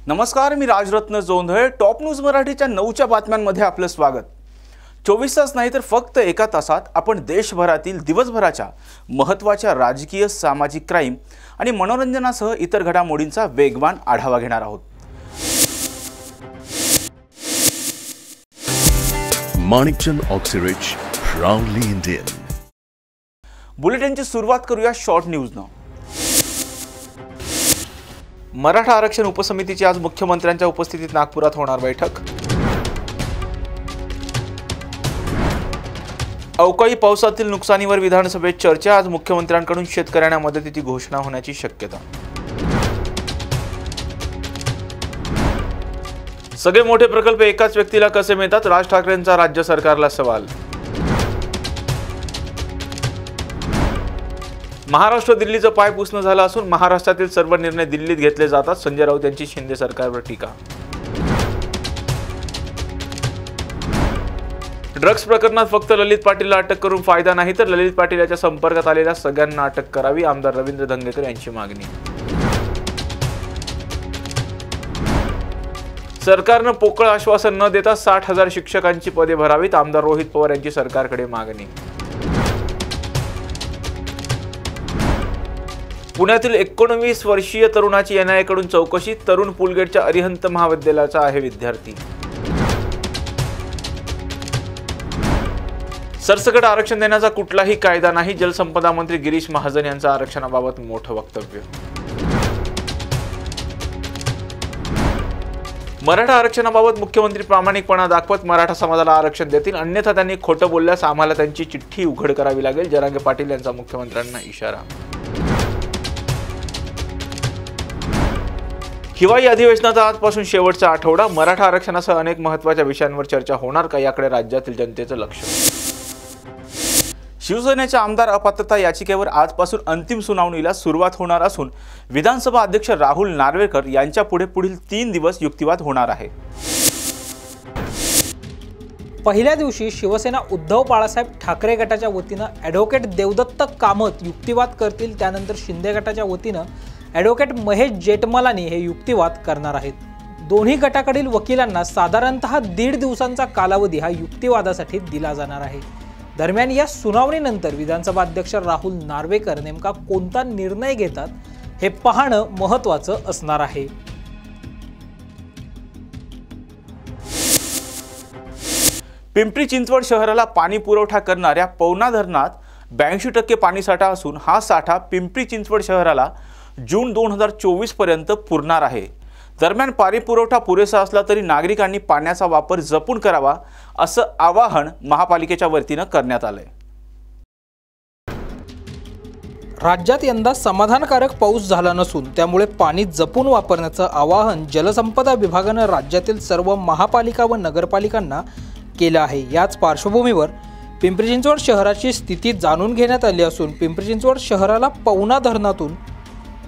नमस्कार, मी Rajratna Jondhale. Top news मराठीच्या 9च्या बातम्यांमध्ये आपलं स्वागत. 24 तास नाही तर फक्त एका तासात आपण देशभरातील दिवसभराच्या महत्त्वाच्या राजकीय, सामाजिक, क्राईम आणि मनोरंजनासह इतर घडामोडींचा वेगवान आढावा घेणार आहोत. Manikchand Oxyrich, proudly Indian. बुलेटिनची सुरुवात करूया शॉर्ट न्यूजनं. मराठा आरक्षण उपसमितीची आज मुख्यमंत्र्यांच्या उपस्थितीत नागपुरात होणार बैठक. अवकाळी पावसातील नुकसानीवर विधानसभेत चर्चा. आज मुख्यमंत्र्यांकडून शेतकऱ्यांना मदतीची घोषणा होण्याची शक्यता. सगळे मोठे प्रकल्प एकाच व्यक्तीला कसे मिळतात? राज ठाकरेंचा राज्य सरकारला सवाल. महाराष्ट्र दिल्लीचं पाय पुसणं झालं असून महाराष्ट्रातील सर्व निर्णय दिल्लीत घेतले जातात. संजय राऊत यांची शिंदे सरकारवर टीका. ड्रग्ज प्रकरणात फक्त ललित पाटीलला अटक करून फायदा नाही, तर ललित पाटील याच्या संपर्कात आलेल्या सगळ्यांना अटक करावी. आमदार रवींद्र धंगेकर यांची मागणी. सरकारनं पोकळ आश्वासन न देता 60,000 शिक्षकांची पदे भरावीत. आमदार रोहित पवार यांची सरकारकडे मागणी. पुण्यातील 19 वर्षीय तरुणाची NIA कडून चौकशी. तरुण पुलगेटच्या अरिहंत महाविद्यालयाचा आहे विद्यार्थी. सरसकट आरक्षण देण्याचा कुठलाही कायदा नाही. जलसंपदा मंत्री गिरीश महाजन यांचं आरक्षणाबाबत मोठं वक्तव्य. मराठा आरक्षणाबाबत मुख्यमंत्री प्रामाणिकपणा दाखवत मराठा समाजाला आरक्षण देतील, अन्यथा त्यांनी खोटं बोलल्यास आम्हाला त्यांची चिठ्ठी उघड करावी लागेल. जरांगे पाटील यांचा मुख्यमंत्र्यांना इशारा. हिवाळी अधिवेशनाचा आजपासून शेवटचा आठवडा. मराठा आरक्षणासह अनेक महत्त्वाच्या विषयांवर चर्चा होणार का, याकडे राज्यातील जनतेचं लक्ष. शिवसेनेच्या आमदार अपात्रता याचिकेवर आजपासून अंतिम सुनावणीला सुरुवात होणार असून विधानसभा अध्यक्ष राहुल नार्वेकर यांच्या पुढील 3 दिवस युक्तिवाद होणार आहे. पहिल्या दिवशी शिवसेना उद्धव बाळासाहेब ठाकरे गटाच्या वतीनं ॲडव्होकेट देवदत्त कामत युक्तिवाद करतील. त्यानंतर शिंदे गटाच्या वतीनं ॲडव्होकेट महेश जेठमलानी हे युक्तिवाद करणार आहेत. दोन्ही गटाकडील वकिलांना साधारणतः 1.5 दिवसांचा कालावधी हा युक्तिवादासाठी दिला जाणार आहे. दरम्यान या सुनावणीनंतर विधानसभा अध्यक्ष राहुल नार्वेकर नेमका कोणता निर्णय घेतात हे पाहणं महत्त्वाचं असणार आहे. पिंपरी चिंचवड शहराला पाणी पुरवठा करणाऱ्या पवना धरणात 82% पाणीसाठा असून हा साठा पिंपरी चिंचवड शहराला जून 2024 पर्यंत पुरणार आहे. दरम्यान पाणी पुरवठा पुरेसा असला तरी नागरिकांनी पाण्याचा वापर जपून करावा असं आवाहन महापालिकेच्या वतीनं करण्यात आलंय. राज्यात यंदा समाधानकारक पाऊस झाला नसून त्यामुळे पाणी जपून वापरण्याचं आवाहन जलसंपदा विभागानं राज्यातील सर्व महापालिका व नगरपालिकांना केलं आहे. याच पार्श्वभूमीवर पिंपरी चिंचवड शहराची स्थिती जाणून घेण्यात आली असून पिंपरी चिंचवड शहराला पवना धरणातून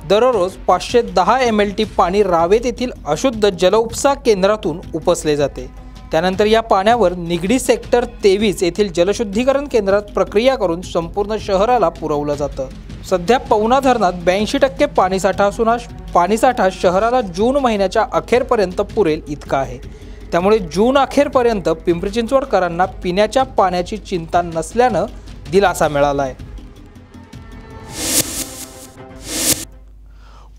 दररोज 510 MLT पाणी रावेत येथील अशुद्ध जलउपसा केंद्रातून उपसले जाते. त्यानंतर या पाण्यावर निगडी सेक्टर 23 येथील जलशुद्धीकरण केंद्रात प्रक्रिया करून संपूर्ण शहराला पुरवलं जातं. सध्या पवना धरणात 82% पाणीसाठा असून हा पाणीसाठा शहराला जून महिन्याच्या अखेरपर्यंत पुरेल इतका आहे. त्यामुळे जून अखेरपर्यंत पिंपरी चिंचवडकरांना पिण्याच्या पाण्याची चिंता नसल्यानं दिलासा मिळाला आहे.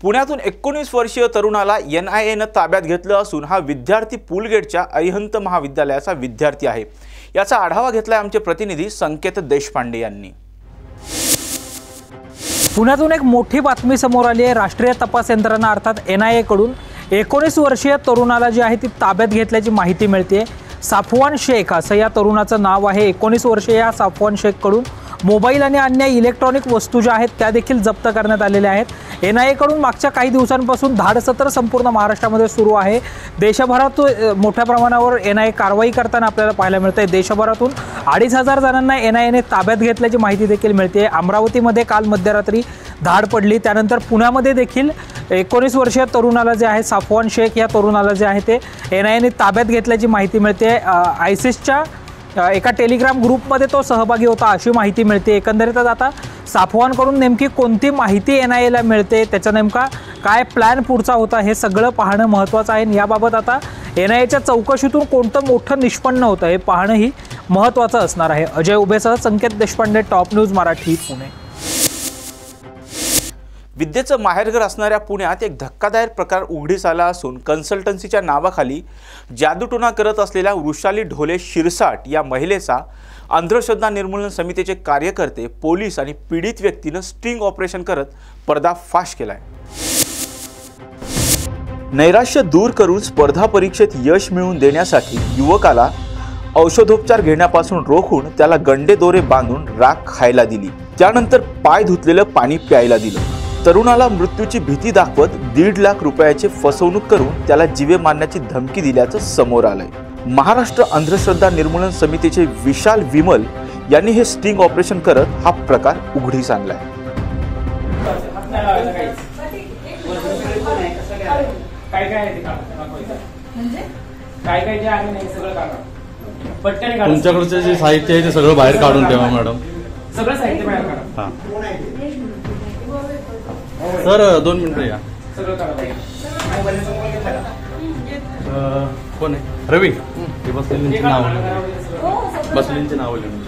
पुण्यातून 19 वर्षीय तरुणाला NIAनं ताब्यात घेतलं असून हा विद्यार्थी पुलगेटच्या अरिहंत महाविद्यालयाचा विद्यार्थी आहे. याचा आढावा घेतलाय आमचे प्रतिनिधी संकेत देशपांडे यांनी. पुण्यातून एक मोठी बातमी समोर आली आहे. राष्ट्रीय तपास यंत्रणा अर्थात NIA कडून 19 वर्षीय तरुणाला जी आहे ती ताब्यात घेतल्याची माहिती मिळते. साफवान शेख असं या तरुणाचं नाव आहे. 19 वर्षीय या साफवान शेखकडून मोबाईल आणि अन्य इलेक्ट्रॉनिक वस्तू ज्या आहेत त्या देखील जप्त करण्यात आलेल्या आहेत. NIA कडून मागच्या काही दिवसांपासून धाडसत्र संपूर्ण महाराष्ट्रामध्ये सुरू आहे. देशभरातून मोठ्या प्रमाणावर NIA कारवाई करताना आपल्याला पाहायला मिळते. देशभरातून 2,500 जणांना NIAने ताब्यात घेतल्याची माहिती देखील मिळते. अमरावतीमध्ये काल मध्यरात्री धाड पडली. त्यानंतर पुण्यामध्ये देखील 19 वर्षीय तरुणाला जे आहे साफवान शेख या तरुणाला जे आहे ते NIAने ताब्यात घेतल्याची माहिती मिळते. ISISच्या एका टेलिग्राम ग्रुपमध्ये तो सहभागी होता अशी माहिती मिळते। एकंदरीतच आता साफवानकडून नेमकी कोणती माहिती NIAला मिळते, त्याचा नेमका काय प्लॅन पुढचा होता, हे सगळं पाहणं महत्त्वाचं आहे। याबाबत आता NIAच्या चौकशीतून कोणतं मोठं निष्पन्न होतं हे पाहणंही महत्त्वाचं असणार आहे। अजय उभेसह संकेत देशपांडे, टॉप न्यूज मराठी, पुणे। विद्येचं माहेरघर असणाऱ्या पुण्यात एक धक्कादायक प्रकार उघडीस आला असून कन्सल्टन्सीच्या नावाखाली जादूटोणा करत असलेल्या वृषाली ढोले शिरसाट या महिलेचा अंधश्रद्धा निर्मूलन समितीचे कार्यकर्ते, पोलीस आणि पीडित व्यक्तीनं स्टिंग ऑपरेशन करत पर्दाफाश केलाय। नैराश्य दूर करून स्पर्धा परीक्षेत यश मिळवून देण्यासाठी युवकाला औषधोपचार घेण्यापासून रोखून त्याला गंडे दोरे बांधून राख खायला दिली, त्यानंतर पाय धुतलेलं पाणी प्यायला दिलं। तरुणाला मृत्यूची भीती दाखवत 1.5 लाख रुपयाची फसवणूक करून त्याला जीवे मारण्याची धमकी दिल्याचं समोर आलंय। महाराष्ट्र अंधश्रद्धा निर्मूलन समितीचे विशाल विमल यांनी हे स्टिंग ऑपरेशन करत हा प्रकार उघडीस आणलाय। तुमच्याकडचे जे साहित्य आहे ते सगळं बाहेर काढून ठेवा मॅडम। सगळं साहित्य बाहेर काढा। सर 2 मिनिटं या। कोण आहे? रवी। हे बसलेलींची नाव, बसलेलींची नाव लिहून।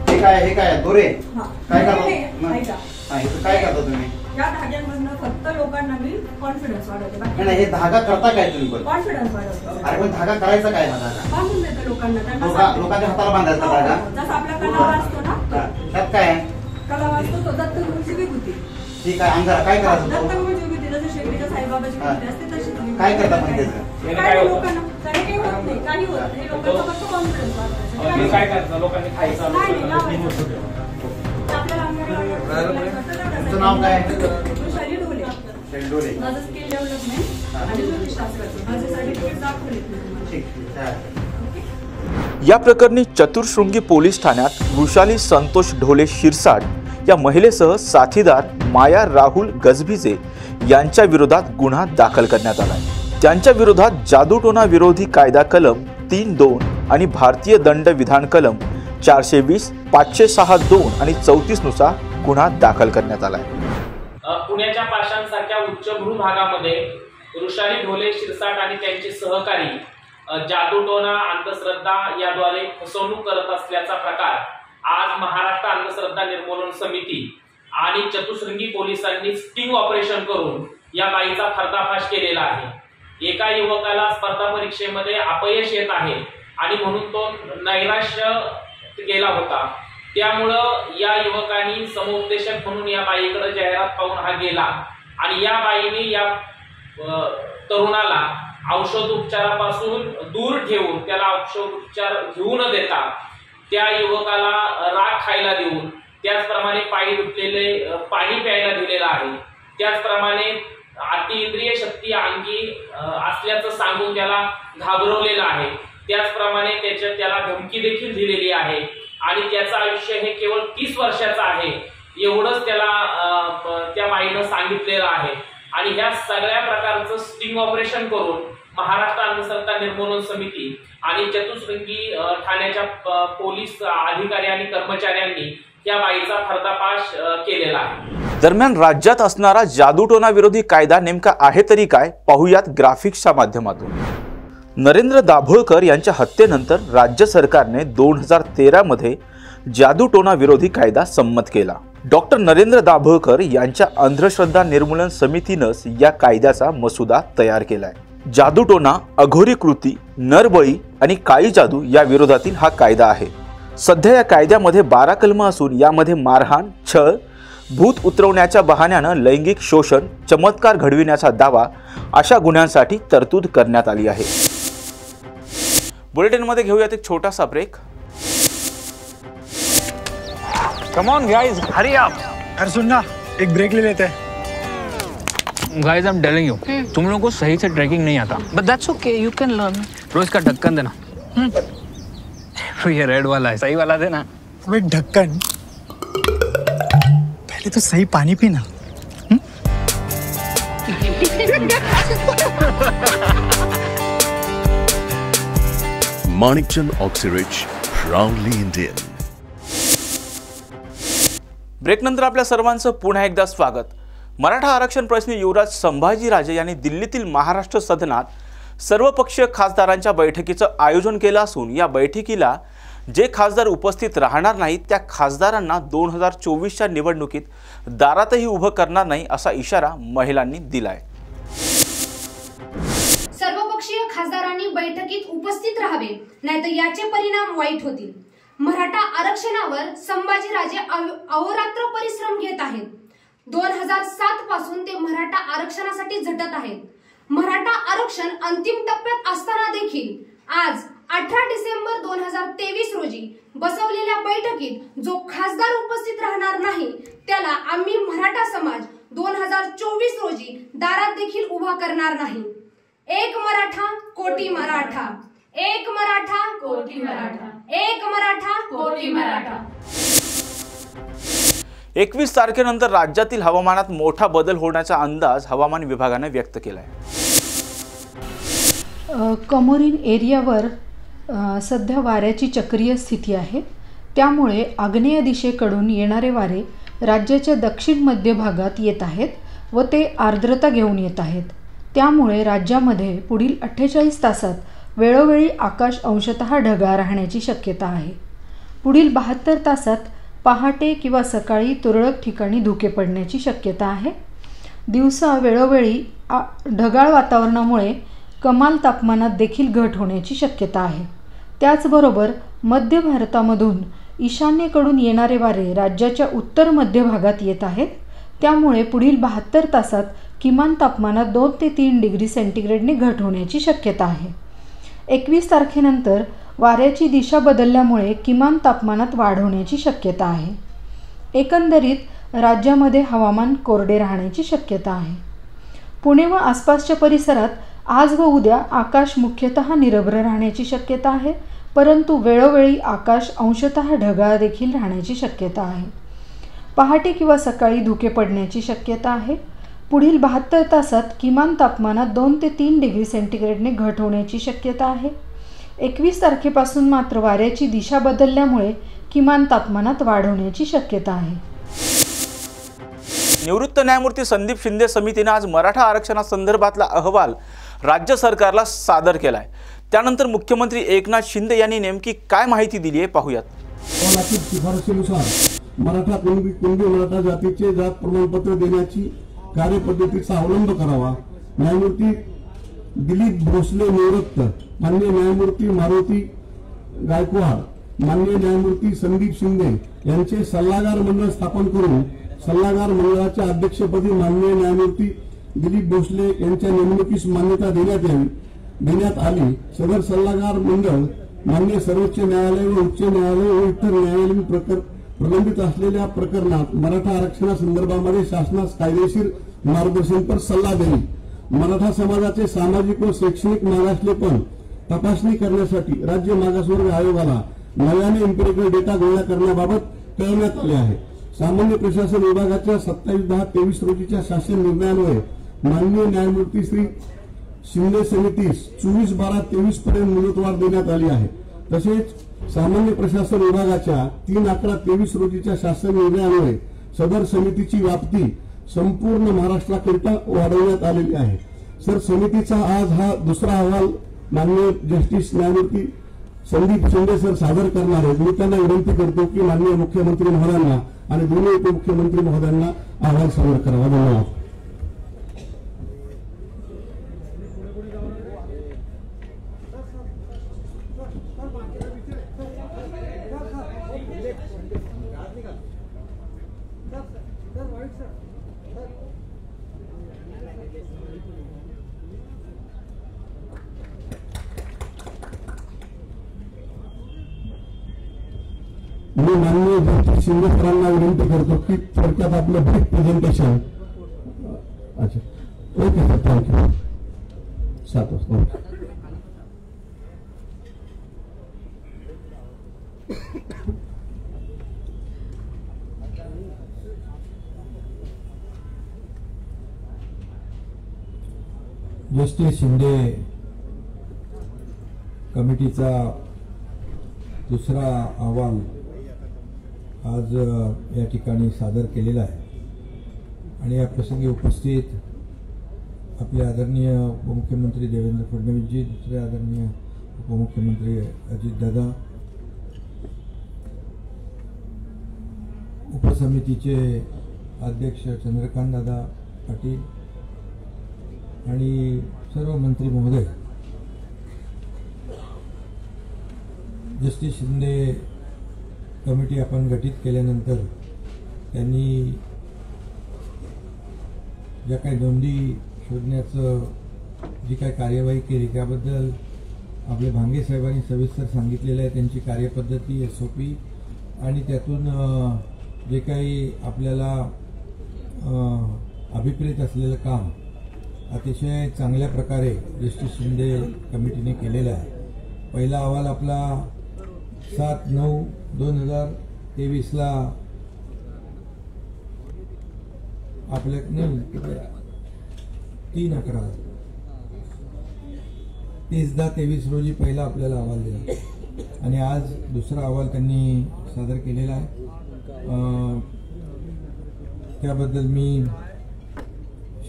हे काय दोरे काय करता? काय करता तुम्ही? या धाग्यांमधनं फक्त लोकांना मी कॉन्फिडन्स वाढवते। नाही, हे धागा करता काय तुम्ही? कॉन्फिडन्स वाढवते। अरे पण धागा करायचा काय? धागा बांधून देते लोकांना, लोकांच्या हाताला बांधायचा धागा। जसा आपला कलावा असतो ना, त्यात काय कलावा असतो तो दत्तगुरूची विभूती। ठीक आहे, अंगारा काय करायचं? दत्तगुरूची विभूती जसं शेकडीच्या साईबाबाची विभूती असते तशी तुम्ही काय करता? पण त्याचं काय लोकांना काही होत नाही, काही होत नाही, लोकांचा फक्त कॉन्फिडन्स वाढवायचा। काय करता? लोकांनी खायचं नाही लावायचं। आपल्याला तुमचं नाव काय? वृषाली ढोले। ढोले। माझं स्किल डेव्हलपमेंट आणि ज्योतिषशास्त्राचं माझे सर्टिफिकेट दाखवले तुम्हाला। ठीक आहे। या प्रकरणी चतुर्शृंगी पोलीस ठाण्यात वृषाली संतोष ढोले शिरसाट या महिलेसह साथीदार माया राहुल गजभिजे यांच्या विरोधात गुन्हा दाखल करण्यात आला आहे। त्यांच्या विरोधात जादूटोणा विरोधी कायदा कलम 3(2) आणि भारतीय दंड विधान कलम 420, 506(2) आणि 34 नुसार गुन्हा दाखल करण्यात आला आहे। पुण्याच्या पाषाणसारख्या उच्चभ्रू भागामध्ये वृषाली ढोले शिरसाट आणि त्यांचे सहकारी जादूटोणा, अंधश्रद्धा याद्वारे फसवणूक करत असल्याचा प्रकार आज महाराष्ट्र अंधश्रद्धा निर्मूलन समिती आणि चतुश्रृंगी पोलिसांनी स्टिंग ऑपरेशन करून या बाईचा पर्दाफाश केलेला आहे। एका युवकाला स्पर्धा परीक्षेमध्ये अपयश येत आहे आणि म्हणून तो नैराश्य गेला होता। त्यामुळं या युवकांनी समुपदेशक म्हणून या बाईकडे जाहिरात पाहून हा गेला आणि या बाईने या तरुणाला औषधोपचारापासून दूर ठेवून त्याला औषधोपचार घेऊ न देता त्या युवकाला राख खायला देऊन, त्याचप्रमाणे पायी धुतलेले पाणी प्यायला दिलेलं आहे। त्याचप्रमाणे अतिइंद्रिय शक्ती अंगी असल्याचं सांगून त्याला घाबरवलेलं आहे। त्याचप्रमाणे त्याला धमकी देखील दिलेली आहे आणि त्याचं आयुष्य हे केवळ 30 वर्षाचं आहे एवढंच त्याला त्या बाईनं सांगितलेलं आहे। आणि ह्या सगळ्या प्रकारचं स्टिंग ऑपरेशन करून महाराष्ट्र अंधश्रद्धा निर्मूलन समिती आणि चतुश्रृंगी ठाण्याच्या पोलीस अधिकारी आणि कर्मचाऱ्यांनी या बाईचा पर्दाफाश केलेला आहे। दरम्यान राज्यात असणारा जादूटोणा विरोधी कायदा नेमका आहे तरी काय, पाहूयात ग्राफिक्सच्या माध्यमातून। नरेंद्र दाभोळकर यांच्या हत्येनंतर राज्य सरकारने 2013 मध्ये जादूटोणा विरोधी कायदा संमत केला। डॉक्टर नरेंद्र दाभोळकर यांच्या अंधश्रद्धा निर्मूलन समितीनंच या कायद्याचा मसुदा तयार केलाय। जादूटोणा, अघोरी कृती, नरबळी आणि काळी जादू या विरोधातील हा कायदा आहे। सध्या या कायद्यामध्ये 12 कलम असून यामध्ये मारहाण, छळ, भूत उतरवण्याच्या बहाण्यानं लैंगिक शोषण, चमत्कार घडविण्याचा दावा अशा गुन्ह्यांसाठी तरतूद करण्यात आली आहे। बुलेटिनमध्ये घेऊयात एक छोटासा break. Come on guys, hurry up. अरे सुन ना, एक ब्रेक ले लेते हैं। Guys, I'm telling you, तुम लोगों को सही से ट्रैकिंग नहीं आता। But that's okay, you can learn. रोज का ढक्कन देना। ये रेड वाला है, सही वाला देना। अबे ढक्कन, पहले तो सही पानी पीना। Manikchand Oxyrich, proudly Indian. ब्रेकनंतर आपल्या सर्वांचं पुन्हा एकदा स्वागत. मराठा आरक्षण प्रश्नी युवराज संभाजीराजे यांनी दिल्लीतील महाराष्ट्र सदनात सर्वपक्षीय खासदारांच्या बैठकीचं आयोजन केलं असून या बैठकीला जे खासदार उपस्थित राहणार नाहीत त्या खासदारांना 2024च्या निवडणुकीत दारातही उभं करणार नाही असा इशारा महिलांनी दिलाय. सर्वपक्षीय खासदारांनी बैठकीत उपस्थित राहावे, नाहीतर याचे परिणाम वाईट होतील. मराठा आरक्षणावर संभाजीराजे अहोरात्र परिश्रम घेत आहेत. 2007 पासून ते मराठा आरक्षणासाठी झटत आहेत. मराठा आरक्षण अंतिम टप्प्यात असताना देखील आज 18 डिसेंबर 2023 रोजी बसवलेल्या बैठकीत जो खासदार उपस्थित राहणार नाही त्याला आम्ही मराठा समाज 2024 रोजी दारात देखील उभा करणार नाही. एक मराठा कोटी मराठा, एक मराठा कोटी मराठा, एक मराठा कोटी मराठा. 21 तारखेनंतर राज्यातील हवामानात मोठा बदल होण्याचा अंदाज हवामान विभागाने व्यक्त केलाय. कमोरिन एरियावर सध्या वाऱ्याची चक्रीय स्थिती आहे. त्यामुळे आग्नेय दिशेकडून येणारे वारे राज्याच्या दक्षिण मध्य भागात येत आहेत व ते आर्द्रता घेऊन येत आहेत. त्यामुळे राज्यामध्ये पुढील 48 तासात वेळोवेळी आकाश अंशतः ढगाळ राहण्याची शक्यता आहे. पुढील 72 तासात पहाटे किंवा सकाळी तुरळक ठिकाणी धुके पडण्याची शक्यता आहे. दिवसा वेळोवेळी ढगाळ वातावरणामुळे कमाल तापमानात देखील घट होण्याची शक्यता आहे. त्याचबरोबर मध्य भारतामधून ईशान्येकडून येणारे वारे राज्याच्या उत्तर मध्य भागात येत आहेत. त्यामुळे पुढील 72 तासात किमान तापमानात 2 ते 3 डिग्री सेंटीग्रेडने घट होण्याची शक्यता आहे. 21 तारखेनंतर वाऱ्याची दिशा बदलल्यामुळे किमान तापमानात वाढ होण्याची शक्यता आहे. एकंदरीत राज्यामध्ये हवामान कोरडे राहण्याची शक्यता आहे. पुणे व आसपासच्या परिसरात आज व उद्या आकाश मुख्यतः निरभ्र राहण्याची शक्यता आहे, परंतु वेळोवेळी आकाश अंशतः ढगाळ देखील राहण्याची शक्यता आहे. पहाटे किंवा सकाळी धुके पडण्याची शक्यता आहे. पुढील 72 तासात किमान तापमानात 2 ते 3 डिग्री सेंटीग्रेडने घट होण्याची शक्यता आहे. 21 तारखेपासून मात्र वाऱ्याची दिशा बदलल्यामुळे किमान तापमानात वाढ होण्याची शक्यता आहे. निवृत्त न्यायमूर्ती संदीप शिंदे समितीने आज मराठा आरक्षणासंदर्भातला अहवाल राज्य सरकारला सादर केलाय. त्यानंतर मुख्यमंत्री एकनाथ शिंदे यांनी नेमकी काय माहिती दिली आहे पाहूयात. शिफारशीनुसार मराठा कुणबी मराठा जातीचे जात प्रमाणपत्र देण्याची कार्यपद्धतीचा अवलंब करावा. न्यायमूर्ती दिलीप भोसले निवृत्त, माननीय न्यायमूर्ती मारुती गायकवाड, माननीय न्यायमूर्ती संदीप शिंदे यांचे सल्लागार मंडळ स्थापन करून सल्लागार मंडळाच्या अध्यक्षपदी माननीय न्यायमूर्ती दिलीप भोसले यांच्या नेमणुकीस मान्यता देण्यात आली. सदर सल्लागार मंडळ माननीय सर्वोच्च न्यायालय व उच्च न्यायालय व इतर न्यायालयीन प्रलंबित असलेल्या प्रकरणात मराठा आरक्षणासंदर्भामध्ये शासनास कायदेशीर मार्गदर्शनपर सल्ला देईल. मराठा समाजाचे सामाजिक व शैक्षणिक मागासलेपण तपासणी करण्यासाठी राज्य मागासवर्ग आयोगाला नव्याने एम्पिरिकल डेटा गोळा करण्याबाबत कळवण्यात आले आहे. सामान्य प्रशासन विभागाच्या 27/10/23 रोजीच्या शासन निर्णयान्वये माननीय न्यायमूर्ती श्री शिंदे समितीस 24/12/23 पर्यंत मुदतवाढ देण्यात आली आहे. तसेच सामान्य प्रशासन विभागाच्या 3/11/23 रोजीच्या शासन निर्णयान्वये सदर समितीची व्याप्ती संपूर्ण महाराष्ट्राकरिता वाढवण्यात आलेली आहे. सर, समितीचा आज हा दुसरा अहवाल माननीय जस्टिस न्यायमूर्ती संदीप शिंदे सर सादर करणार आहेत. मी त्यांना विनंती करतो की माननीय मुख्यमंत्री महोदयांना आणि दोन्ही उपमुख्यमंत्री महोदयांना अहवाल सादर करावा. धन्यवाद. मी माननीय जस्टिस शिंदे सरांना विनंती करतो की थोडक्यात आपलं ब्रीफ प्रेझेंटेशन. अच्छा, ओके सर, थँक्यू. 7 वाजता. जस्टिस शिंदे कमिटीचा दुसरा अहवाल आज या ठिकाणी सादर केलेला आहे आणि या प्रसंगी उपस्थित आपले आदरणीय उपमुख्यमंत्री देवेंद्र फडणवीसजी, दुसरे आदरणीय उपमुख्यमंत्री अजितदादा, उपसमितीचे अध्यक्ष चंद्रकांत दादा पाटील आणि सर्व मंत्री महोदय, जस्टिस शिंदे कमिटी आपण गठीत केल्यानंतर त्यांनी ज्या काही नोंदी शोधण्याचं जी काही कार्यवाही केली त्याबद्दल आपले भांगे साहेबांनी सविस्तर सांगितलेलं आहे. त्यांची कार्यपद्धती, SOP आणि त्यातून जे काही आपल्याला अभिप्रेत असलेलं काम अतिशय चांगल्या प्रकारे जस्टिस शिंदे कमिटीने केलेलं आहे. पहिला अहवाल आपला 7/9/2023 आपल्या 3/11/23 रोजी पहिला आपल्याला अहवाल दिला आणि आज दुसरा अहवाल त्यांनी सादर केलेला आहे. त्याबद्दल मी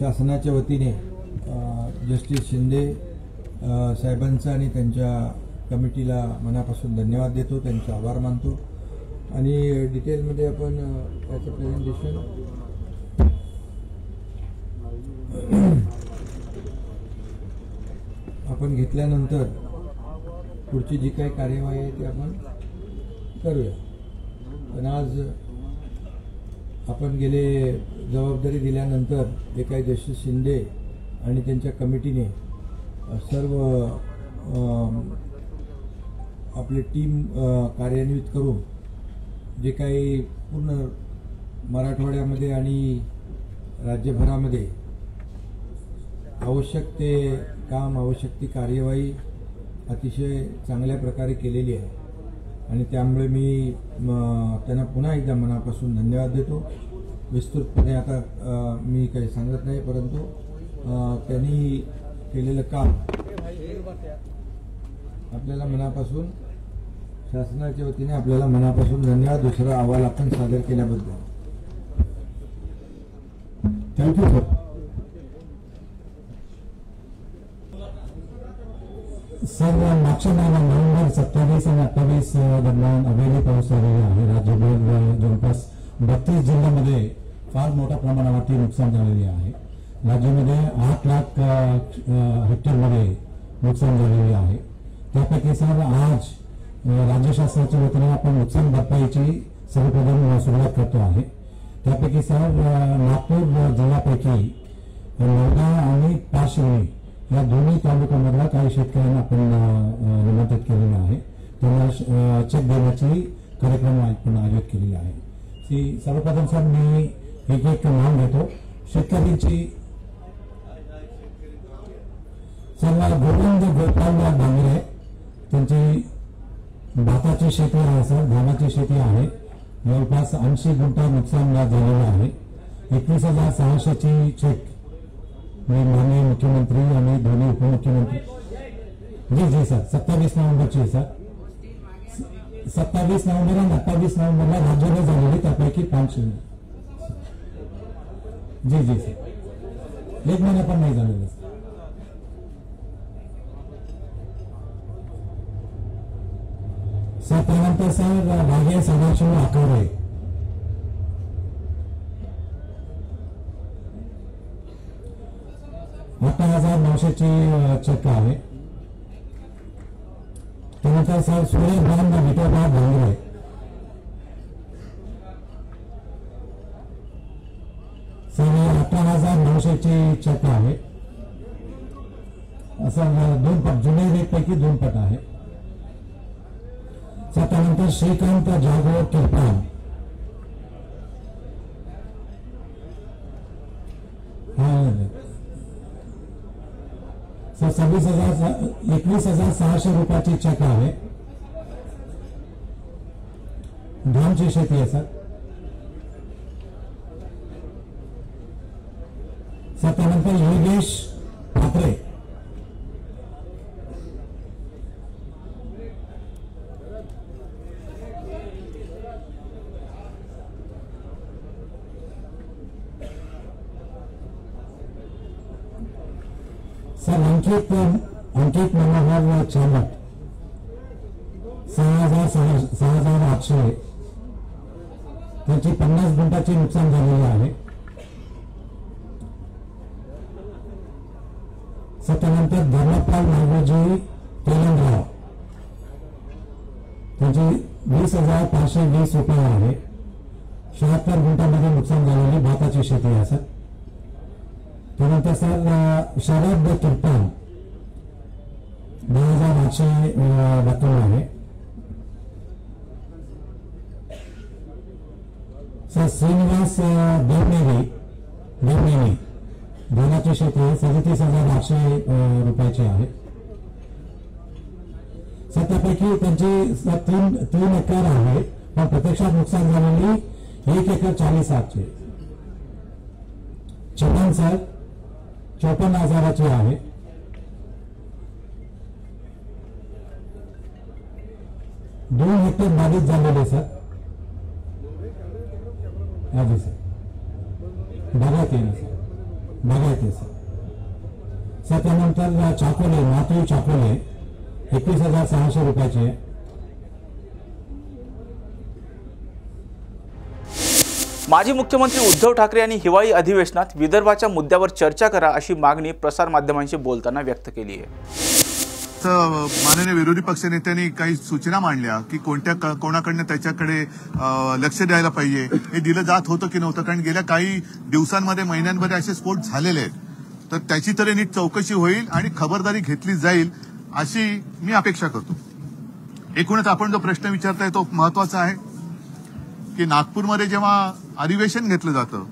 शासनाच्या वतीने जस्टिस शिंदे साहेबांचा आणि त्यांच्या कमिटीला मनापासून धन्यवाद देतो, त्यांचा आभार मानतो आणि डिटेलमध्ये आपण त्याचं प्रेझेंटेशन आपण घेतल्यानंतर पुढची जी काही कार्यवाही आहे ती आपण करूया. पण आज आपण गेले जबाबदारी दिल्यानंतर जे काही जस्टिस शिंदे आणि त्यांच्या कमिटीने सर्व आपली टीम कार्यान्वित करून जे काही पूर्ण मराठवाड्यामध्ये आणि राज्यभरामध्ये आवश्यक ते काम, आवश्यक ती कार्यवाही अतिशय चांगल्या प्रकारे केलेली आहे आणि त्यामुळे मी त्यांना पुन्हा एकदा मनापासून धन्यवाद देतो. विस्तृतपणे आता मी काही सांगत नाही, परंतु त्यांनी केलेलं काम आपल्याला मनापासून, शासनाच्या वतीने आपल्याला मनापासून धन्यवाद. दुसरा अहवाल आपण सादर केल्याबद्दल थँक्यू सर. सर, मागच्या महिन्यात नोव्हेंबर 27 आणि 28 दरम्यान अवेळी पाऊस झालेला आहे. राज्यभर जवळपास 32 जिल्ह्यांमध्ये फार मोठ्या प्रमाणावरती नुकसान झालेले आहे. राज्यामध्ये 8 लाख हेक्टरमध्ये नुकसान झालेले आहे. त्यापैकी सर आज राज्य शासनाच्या वतीने आपण नुकसान भरपाईची सर्वप्रथम सुरुवात करतो आहे. त्यापैकी सर नागपूर जिल्ह्यापैकी नवगाव आणि पाचशिवणी या दोन्ही तालुक्यामधल्या काही शेतकऱ्यांना आपण निमंत्रित केलेलं आहे. त्यांना चेक देण्याची कार्यक्रम आपण आयोजित केलेला आहे. सर्वप्रथम सर मी एक नाव घेतो शेतकऱ्यांची. सर गोविंद गोपाल भांगरे, त्यांची भाताची शेती आहे सर, धानाची शेती आहे. जवळपास 80 गुंठा नुकसान झालेलं आहे. 21,600ची चेक मी माननीय मुख्यमंत्री आणि दोन्ही उपमुख्यमंत्री, जी सर 27 नोव्हेंबरची सर, 27 नोव्हेंबर आणि 28 नोव्हेंबरला राज्याने झालेली त्यापैकी 5 जी सर, 1 महिना पण नाही झालेलं सर. त्यानंतर सर भाग्य सदाशिव आकारे, $18,900ची चेक आहे. त्यानंतर सर सूर्यकांत विठोबा भांगरे, सर 18,900ची चेक आहे. असं 2 पट जुने रेटपैकी 2 पट आहे. त्यानंतर श्रीकांत जागो किरपान, सर 21,600 रुपयाची चेक आहे. धानची शेती आहे सर. त्यानंतर योगेश ठाकरे सर अंकित मनोहर चामट 6,800 त्यांची 50 गुंठाची नुकसान झालेली आहे. त्यानंतर धर्मपाल नागोजी तेलंगराव त्यांची 20,520 रुपये आहे. 76 गुंठामध्ये नुकसान झालेली भाताची शेती आहे सर. त्यानंतर सर शरद किर्पान 10,800 रक्कम आहे. सर श्रीनिवास देवनेनी धानाची शेती 37,800 रुपयाची आहे. सर त्यापैकी त्यांची 3 एकर आहे, पण प्रत्यक्षात नुकसान झालेली 1 एकर 40 हातची. छपन सर 54,000ची आहे. दोन हेक्टर बाधित झालेले सर. जी सर बघायत येईल सर. सर त्यानंतर चाकोले मातू चाकोले 21,600 रुपयाचे. माजी मुख्यमंत्री उद्धव ठाकरे यांनी हिवाळी अधिवेशनात विदर्भाच्या मुद्द्यावर चर्चा करा अशी मागणी प्रसारमाध्यमांशी बोलताना व्यक्त केली आहे. माननीय विरोधी पक्षनेत्यांनी काही सूचना मांडल्या की कोणाकडनं त्याच्याकडे लक्ष द्यायला पाहिजे, हे दिलं जात होतं की नव्हतं. कारण गेल्या काही दिवसांमध्ये महिन्यांमध्ये असे स्फोट झालेले आहेत, तर त्याची तरी नीट चौकशी होईल आणि खबरदारी घेतली जाईल अशी मी अपेक्षा करतो. एकूणच आपण जो प्रश्न विचारताय तो महत्वाचा आहे की नागपूरमध्ये जेव्हा अधिवेशन घेतलं जातं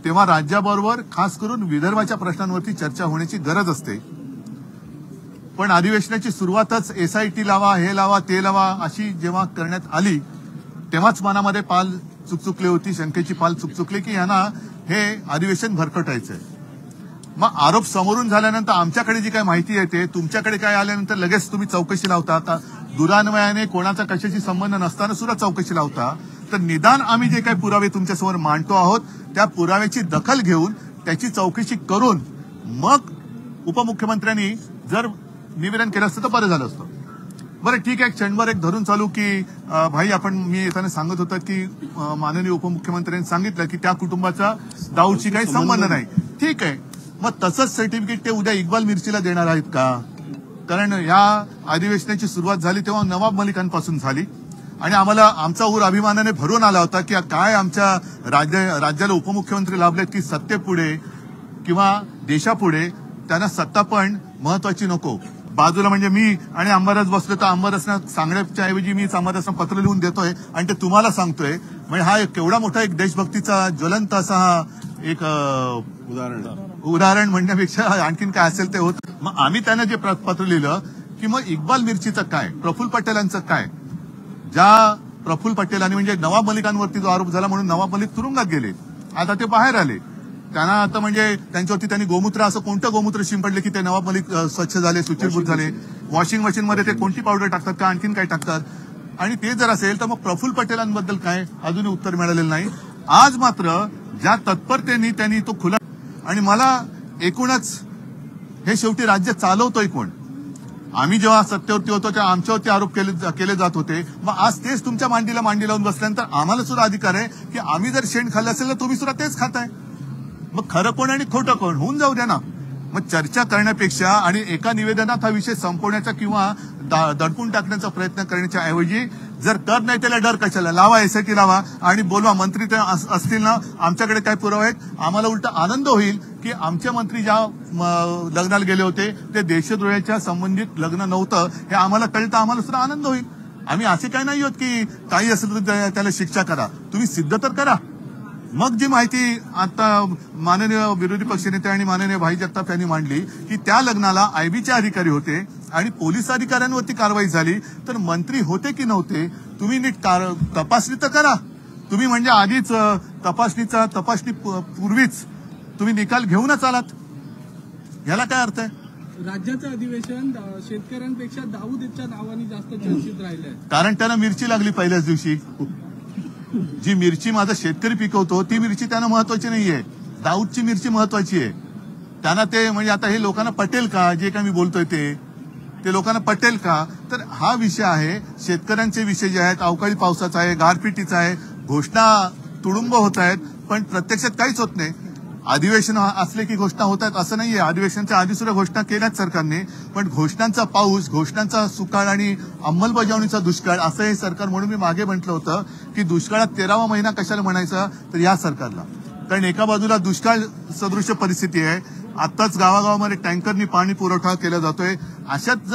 तेव्हा राज्याबरोबर खास करून विदर्भाच्या प्रश्नांवरती चर्चा होण्याची गरज असते. पण अधिवेशनाची सुरुवातच SIT लावा, हे लावा, ते लावा अशी जेव्हा करण्यात आली तेव्हाच मनामध्ये पाल चुकचुकली होती, शंकेची पाल चुकचुकली की यांना हे अधिवेशन भरकटायचंय. मग आरोप समोरून झाल्यानंतर आमच्याकडे जी काही माहिती येते, तुमच्याकडे काय आल्यानंतर लगेच तुम्ही चौकशी लावता. आता दुरान्वयाने कोणाचा कशाशी संबंध नसताना सुद्धा चौकशी लावता. तर निदान आम्ही जे काही पुरावे तुमच्यासमोर मांडतो आहोत त्या पुराव्याची दखल घेऊन त्याची चौकशी करून मग उपमुख्यमंत्र्यांनी जर निवेदन केलं असतं तर बरं झालं असतं. बरं ठीक आहे, क्षणभर एक धरून चालू की भाई मी येताना सांगत होता की माननीय उपमुख्यमंत्र्यांनी सांगितलं की त्या कुटुंबाचा दाऊदशी काही संबंध नाही. ठीक आहे, मग तसंच सर्टिफिकेट ते उद्या इक्बाल मिर्चीला देणार आहेत का? कारण या अधिवेशनाची सुरुवात झाली तेव्हा नवाब मलिकांपासून झाली आणि आम्हाला आमचा ऊर अभिमानाने भरून आला होता की काय आमच्या राज्याला उपमुख्यमंत्री लाभलेत की सत्तेपुढे किंवा देशापुढे त्यांना सत्ता पण महत्वाची नको. बाजूला म्हणजे मी आणि अंबादास बसलो तर अंबादासना सांगण्याच्या ऐवजी मीच अंबादासना पत्र लिहून देतोय आणि ते तुम्हाला सांगतोय. म्हणजे हा केवढा मोठा एक देशभक्तीचा ज्वलंत असा हा एक उदाहरण म्हणण्यापेक्षा आणखीन काय असेल ते होत. मग आम्ही त्यांना जे पत्र लिहिलं की मग इक्बाल मिर्चीचं काय, प्रफुल्ल पटेलांचं काय, ज्या प्रफुल्ल पटेलांनी म्हणजे नवाब मलिकांवरती जो आरोप झाला म्हणून नवाब मलिक तुरुंगात गेले, आता ते बाहेर आले. त्यांना आता म्हणजे त्यांच्यावरती त्यांनी गोमूत्र असं कोणतं गोमूत्र शिंपडले की ते नवाब मलिक स्वच्छ झाले, सुचिरभूत झाले. वॉशिंग मशीनमध्ये ते कोणती पावडर टाकतात का, आणखीन काय टाकतात? आणि ते जर असेल तर मग प्रफुल्ल पटेलांबद्दल काय अजूनही उत्तर मिळालेलं नाही. आज मात्र ज्या तत्परतेने त्यांनी तो खुला आणि मला एकूणच हे शेवटी राज्य चालवतोय कोण? आम्ही जेव्हा सत्तेवरती होतो तेव्हा आमच्यावरती आरोप केले जात होते. मग आज तेच तुमच्या मांडी लावून बसल्यानंतर आम्हाला सुद्धा अधिकार आहे की आम्ही जर शेण खाल्लं असेल तर तुम्ही सुद्धा तेच खाताय. मग खरं कोण आणि खोटं कोण होऊन जाऊ द्या ना. मग चर्चा करण्यापेक्षा आणि एका निवेदनात हा विषय संपवण्याचा किंवा दडपून टाकण्याचा प्रयत्न करण्याच्या ऐवजी जर कर नाही त्याला डर कशाला, लावा SIT लावा आणि बोलवा. मंत्री ते असतील ना, आमच्याकडे काय पुरावे आहेत, आम्हाला उलटा आनंद होईल की आमचे मंत्री ज्या लग्नाला गेले होते ते देशद्रोहाच्या संबंधित लग्न नव्हतं हे आम्हाला कळतं, आम्हाला सुद्धा आनंद होईल. आम्ही असे काय नाही होत की काही असेल तर त्याला शिक्षा करा, तुम्ही सिद्ध तर करा. मग जी माहिती आता माननीय विरोधी पक्षनेते आणि माननीय भाई जगताप यांनी मांडली की त्या लग्नाला IBचे अधिकारी होते आणि पोलीस अधिकाऱ्यांवरती कारवाई झाली, तर मंत्री होते की नव्हते तुम्ही नीट तपासणी तर करा. तुम्ही म्हणजे आधीच तपासणी पूर्वीच तुम्ही निकाल घेऊनच आलात, याला काय अर्थ आहे? राज्याचं अधिवेशन शेतकऱ्यांपेक्षा दाऊदच्या नावाने जास्त चर्चित राहिलंय, कारण त्यांना मिरची लागली पहिल्याच दिवशी. जी मिरची माझा शेतकरी पिकवतो ती मिरची त्यांना महत्वाची नाहीये, दाऊदची मिरची महत्वाची आहे. त्यांना ते म्हणजे आता हे लोकांना पटेल का, जे काही मी बोलतोय ते लोकांना पटेल का? तर हा विषय आहे, शेतकऱ्यांचे विषय जे आहेत, अवकाळी पावसाचा आहे, गारपिटीचा आहे, घोषणा तुडुंब होत आहेत, पण प्रत्यक्षात काहीच होत नाही. अधिवेशन असले की घोषणा होत आहेत असं नाहीये, अधिवेशनाच्या आधी सुद्धा घोषणा केल्याच सरकारने, पण घोषणांचा पाऊस, घोषणांचा सुकाळ आणि अंमलबजावणीचा दुष्काळ असं हे सरकार. म्हणून मी मागे म्हटलं होतं की दुष्काळात 13वा महिना कशाला म्हणायचा, तर या सरकारला. कारण एका बाजूला दुष्काळ सदृश परिस्थिती आहे, आत्ताच गावागावामध्ये टँकरनी पाणी पुरवठा केला जातोय. अशात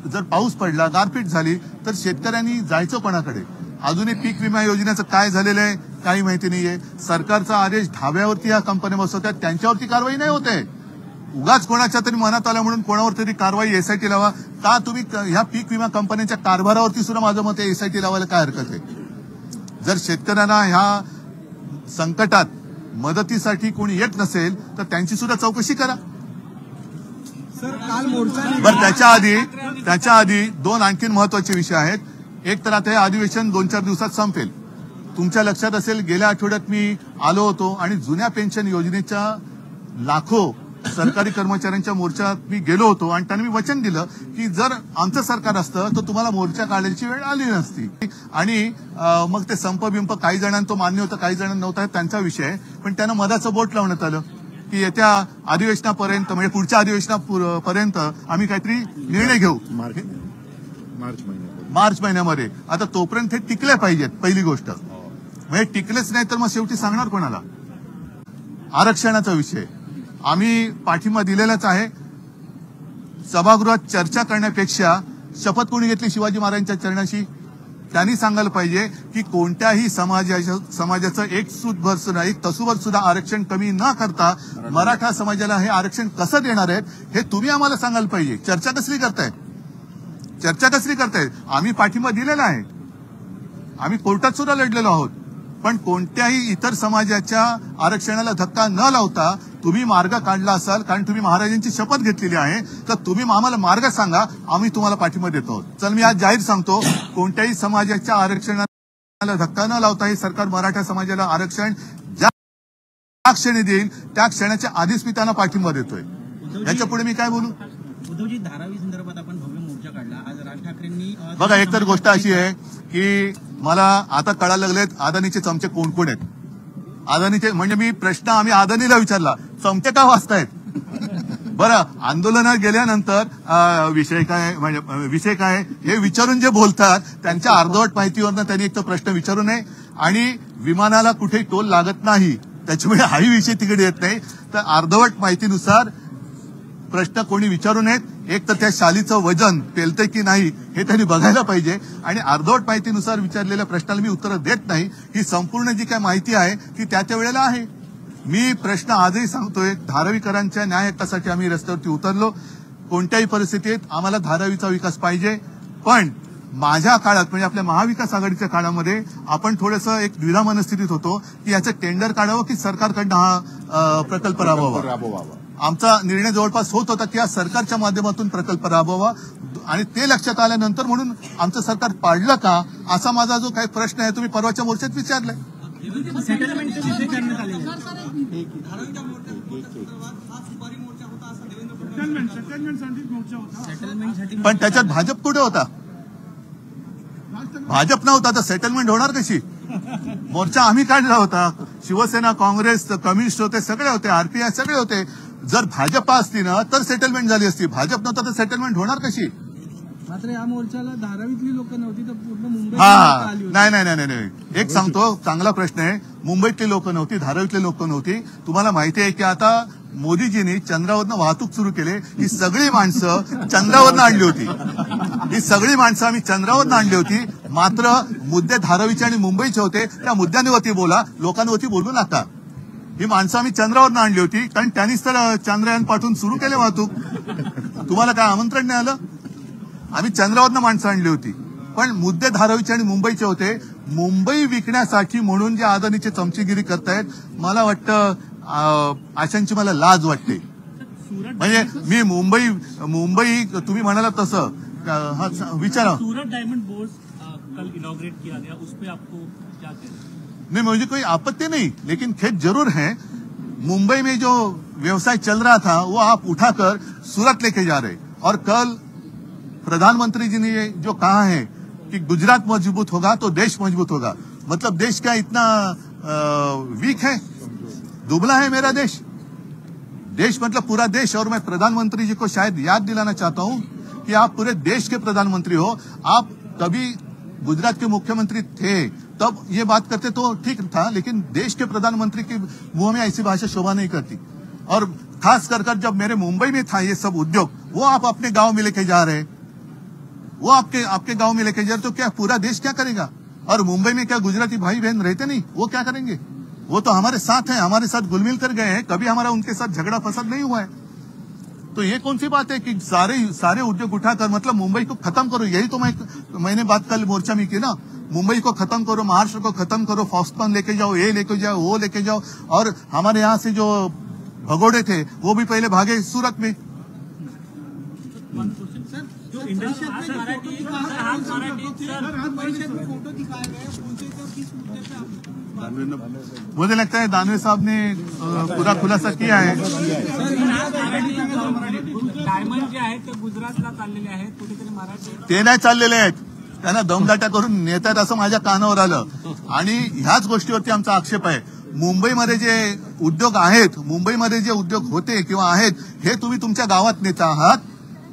जर पाऊस पडला, गारपीट झाली, तर शेतकऱ्यांनी जायचं कोणाकडे? अजूनही पीक विमा योजनेचं काय झालेलं आहे काही माहिती नाहीये. सरकारचा आदेश ढाब्यावरती या कंपन्या बसवतात, त्यांच्यावरती कारवाई नाही होते. उगाच कोणाच्या तरी मनात आलं म्हणून कोणावर तरी कारवाई एसआयटी लावा का? तुम्ही ह्या पीक विमा कंपन्यांच्या कारभारावरती सुद्धा माझं मत आहे एसआयटी लावायला काय हरकत आहे? जर शेतकऱ्यांना ह्या संकटात मदतीसाठी कोणी येत नसेल तर त्यांची सुद्धा चौकशी करा. बरं, त्याच्या आधी दोन आणखीन महत्वाचे विषय आहेत. एक तर आता हे अधिवेशन 2-4 दिवसात संपेल. तुमच्या लक्षात असेल, गेल्या आठवड्यात मी आलो होतो आणि जुन्या पेन्शन योजनेच्या लाखो सरकारी कर्मचाऱ्यांच्या मोर्चात मी गेलो होतो आणि त्यांनी मी वचन दिलं की जर आमचं सरकार असतं तर तुम्हाला मोर्चा काढायची वेळ आली नसती. आणि मग ते संप बिंप काही जणांना तो मान्य होतं, काही जणांना नव्हता, त्यांचा विषय. पण त्यांना मधाचं बोट लावण्यात आलं की येत्या अधिवेशनापर्यंत, म्हणजे पुढच्या अधिवेशनापर्यंत आम्ही काहीतरी निर्णय घेऊ मार्च महिन्यामध्ये. आता तोपर्यंत हे टिकले पाहिजेत, पहिली गोष्ट. म्हणजे टिकलेच नाही तर मग शेवटी सांगणार कोणाला? आरक्षणाचा विषय आम्ही पाठिंबा दिलेलाच आहे. सभागृहात चर्चा करण्यापेक्षा शपथ कोणी घेतली शिवाजी महाराजांच्या चरणाशी? त्यांनी सांगायला पाहिजे की कोणत्याही समाजाचं एक सूतभर सुद्धा, एक तसूभर सुद्धा आरक्षण कमी न करता मराठा समाजाला हे आरक्षण कसं देणार आहेत हे तुम्ही आम्हाला सांगायला पाहिजे. चर्चा कसली करतायत? आम्ही पाठिंबा दिलेला आहे, आम्ही कोर्टात सुद्धा लढलेलो आहोत. पण कोणत्याही इतर समाजाच्या आरक्षणाला धक्का न लावता तुम्ही मार्ग काढला असाल, कारण तुम्ही महाराजांची शपथ घेतलेली आहे, तर तुम्ही आम्हाला मार्ग सांगा, आम्ही तुम्हाला पाठिंबा देतो आहोत. चल, मी आज जाहीर सांगतो, कोणत्याही समाजाच्या आरक्षणाला धक्का न लावता हे सरकार मराठा समाजाला आरक्षण ज्या क्षणी देईल त्या क्षणाच्या आधीच मी त्यांना पाठिंबा देतोय. याच्या पुढे मी काय बोलू? उद्धवजी, धारावी संदर्भात आपण भव्य मोर्चा काढला आज. राज ठाकरेंनी बघा, एकतर गोष्ट अशी आहे की मला आता कळायला लागलेत अदानीचे चमचे कोण कोण आहेत. अदानीचे म्हणजे मी प्रश्न आम्ही अदानीला विचारला, चमचे का वाचतायत? बरं, आंदोलनात गेल्यानंतर विषय काय हे विचारून जे बोलतात त्यांच्या अर्धवट माहितीवरनं त्यांनी एक तर प्रश्न विचारू नये. आणि विमानाला कुठेही टोल लागत नाही, त्याच्यामुळे हाही विषय तिकडे येत नाही. तर अर्धवट माहितीनुसार प्रश्न कोणी विचारू नयेत. एक तर त्या शालीचं वजन पेलतंय की नाही हे त्यांनी बघायला पाहिजे. आणि अर्धवट माहितीनुसार विचारलेल्या प्रश्नाला मी उत्तरं देत नाही. ही संपूर्ण जी काय माहिती आहे ती त्या वेळेला आहे. मी प्रश्न आजही सांगतोय, धारावीकरांच्या न्याय हक्कासाठी आम्ही रस्त्यावरती उतरलो. कोणत्याही परिस्थितीत आम्हाला धारावीचा विकास पाहिजे. पण माझ्या काळात, म्हणजे आपल्या महाविकास आघाडीच्या काळामध्ये आपण थोडंसं एक द्विधा मनस्थितीत होतो की याचं टेंडर काढावं की सरकारकडनं हा प्रकल्प राबवावा. आमचा निर्णय जवळपास होत होता की या सरकारच्या माध्यमातून प्रकल्प राबवावा. आणि ते लक्षात आल्यानंतर म्हणून आमचं सरकार पाडलं का असा माझा जो काही प्रश्न आहे तो मी परवाच्या मोर्चात विचारलाय. पण त्याच्यात भाजप कुठे होता? भाजप नव्हता तर सेटलमेंट होणार कशी? मोर्चा आम्ही काढला होता. शिवसेना, काँग्रेस, कम्युनिस्ट होते, सगळे होते, आरपीआय सगळे होते. जर भाजप असती ना तर सेटलमेंट झाली असती. भाजप नव्हता तर सेटलमेंट होणार कशी? मात्र या मोर्चाला धारावीतली लोक नव्हती तर पूर्ण मुंबई. नाही. एक सांगतो, चांगला प्रश्न आहे. मुंबईतली लोक नव्हती, धारावीतली लोक नव्हती. तुम्हाला माहिती आहे की आता मोदीजींनी चंद्रावरनं वाहतूक सुरू केली. ही सगळी माणसं चंद्रावरनं आणली होती. आम्ही चंद्रावरनं आणली होती. मात्र मुद्दे धारावीचे आणि मुंबईचे होते. त्या मुद्द्यांवरती बोला, लोकांवरती बोलू नका. ही माणसं आम्ही चंद्रावरनं आणली होती कारण त्यांनीच तर चंद्रयान पाठवून सुरू केले वाहतूक. तुम्हाला काय आमंत्रण नाही आलं? आम्ही चंद्रावरनं माणसं आणली होती. पण मुद्दे धारावीचे आणि मुंबईचे होते. मुंबई विकण्यासाठी म्हणून जे अदानीचे चमचेगिरी करतायत, मला वाटतं अशांची मला लाज वाटते. म्हणजे मी मुंबई तुम्ही म्हणाला तसं विचारा. सूरत डायमंड बोर्ड कल इनॉग्रेट किया गया, उस पे आपको क्या कहना? नहीं, मुझे कोई आपत्ति नहीं, लेकिन खेद जरूर है मुंबई में जो व्यवसाय चल रहा था वो आप उठाकर सूरत लेके जा रहे, और कल प्रधानमंत्री जी ने जो कहा है कि गुजरात मजबूत होगा तो देश मजबूत होगा, मतलब देश क्या इतना वीक है, दुबला है मेरा देश? देश मतलब पूरा देश। और मैं प्रधानमंत्री जी को शायद याद दिलाना चाहता हूं कि आप पूरे देश के प्रधानमंत्री हो। आप कभी गुजरात के मुख्यमंत्री थे तब ये बात करते तो ठीक था, लेकिन देश के प्रधानमंत्री के मुंह में ऐसी भाषा शोभा नहीं करती। और खास कर जब मेरे मुंबई में था ये सब उद्योग, वो आप अपने गांव में लेके जा रहे, वो आपके गांव में लेके जा रहे, तो क्या पूरा देश क्या करेगा? और मुंबई में क्या गुजराती भाई बहन रहते नहीं? वो क्या करेंगे? वो तो हमारे साथ हैं, हमारे साथ घुल मिल कर गए हैं, कभी हमारा उनके साथ झगड़ा फसाद नहीं हुआ है। तो ये कौन सी बात है कि सारे उद्योग उठाकर मतलब मुंबई को खत्म करो? यही तो मैंने बात कल मोर्चा में की ना, मुंबई को खत्म करो, महाराष्ट्र को खत्म करो, फॉक्सकॉन लेके जाओ, ये लेके जाओ, वो लेके जाओ। और हमारे यहाँ से जो भगोड़े थे वो भी पहले भागे सूरत में। जो इंडस्ट्री में मराठी फोटो दिखाए गए, मुझे लगता है दानवे साहब ने पूरा खुलासा किया है। डायमंड जे आहेत ते गुजरातला चाललेले आहेत, कुठेतरी मराठी ते नाही चाललेले आहेत, त्यांना दमदाटा करून नेतात असं माझ्या कानावर आलं। आणि ह्याच गोष्टीवरती आमचा आक्षेप आहे। मुंबईमध्ये जे उद्योग आहेत, मुंबईमध्ये जे उद्योग होते किंवा आहेत, हे तुम्ही तुमच्या गावात नेता आहात,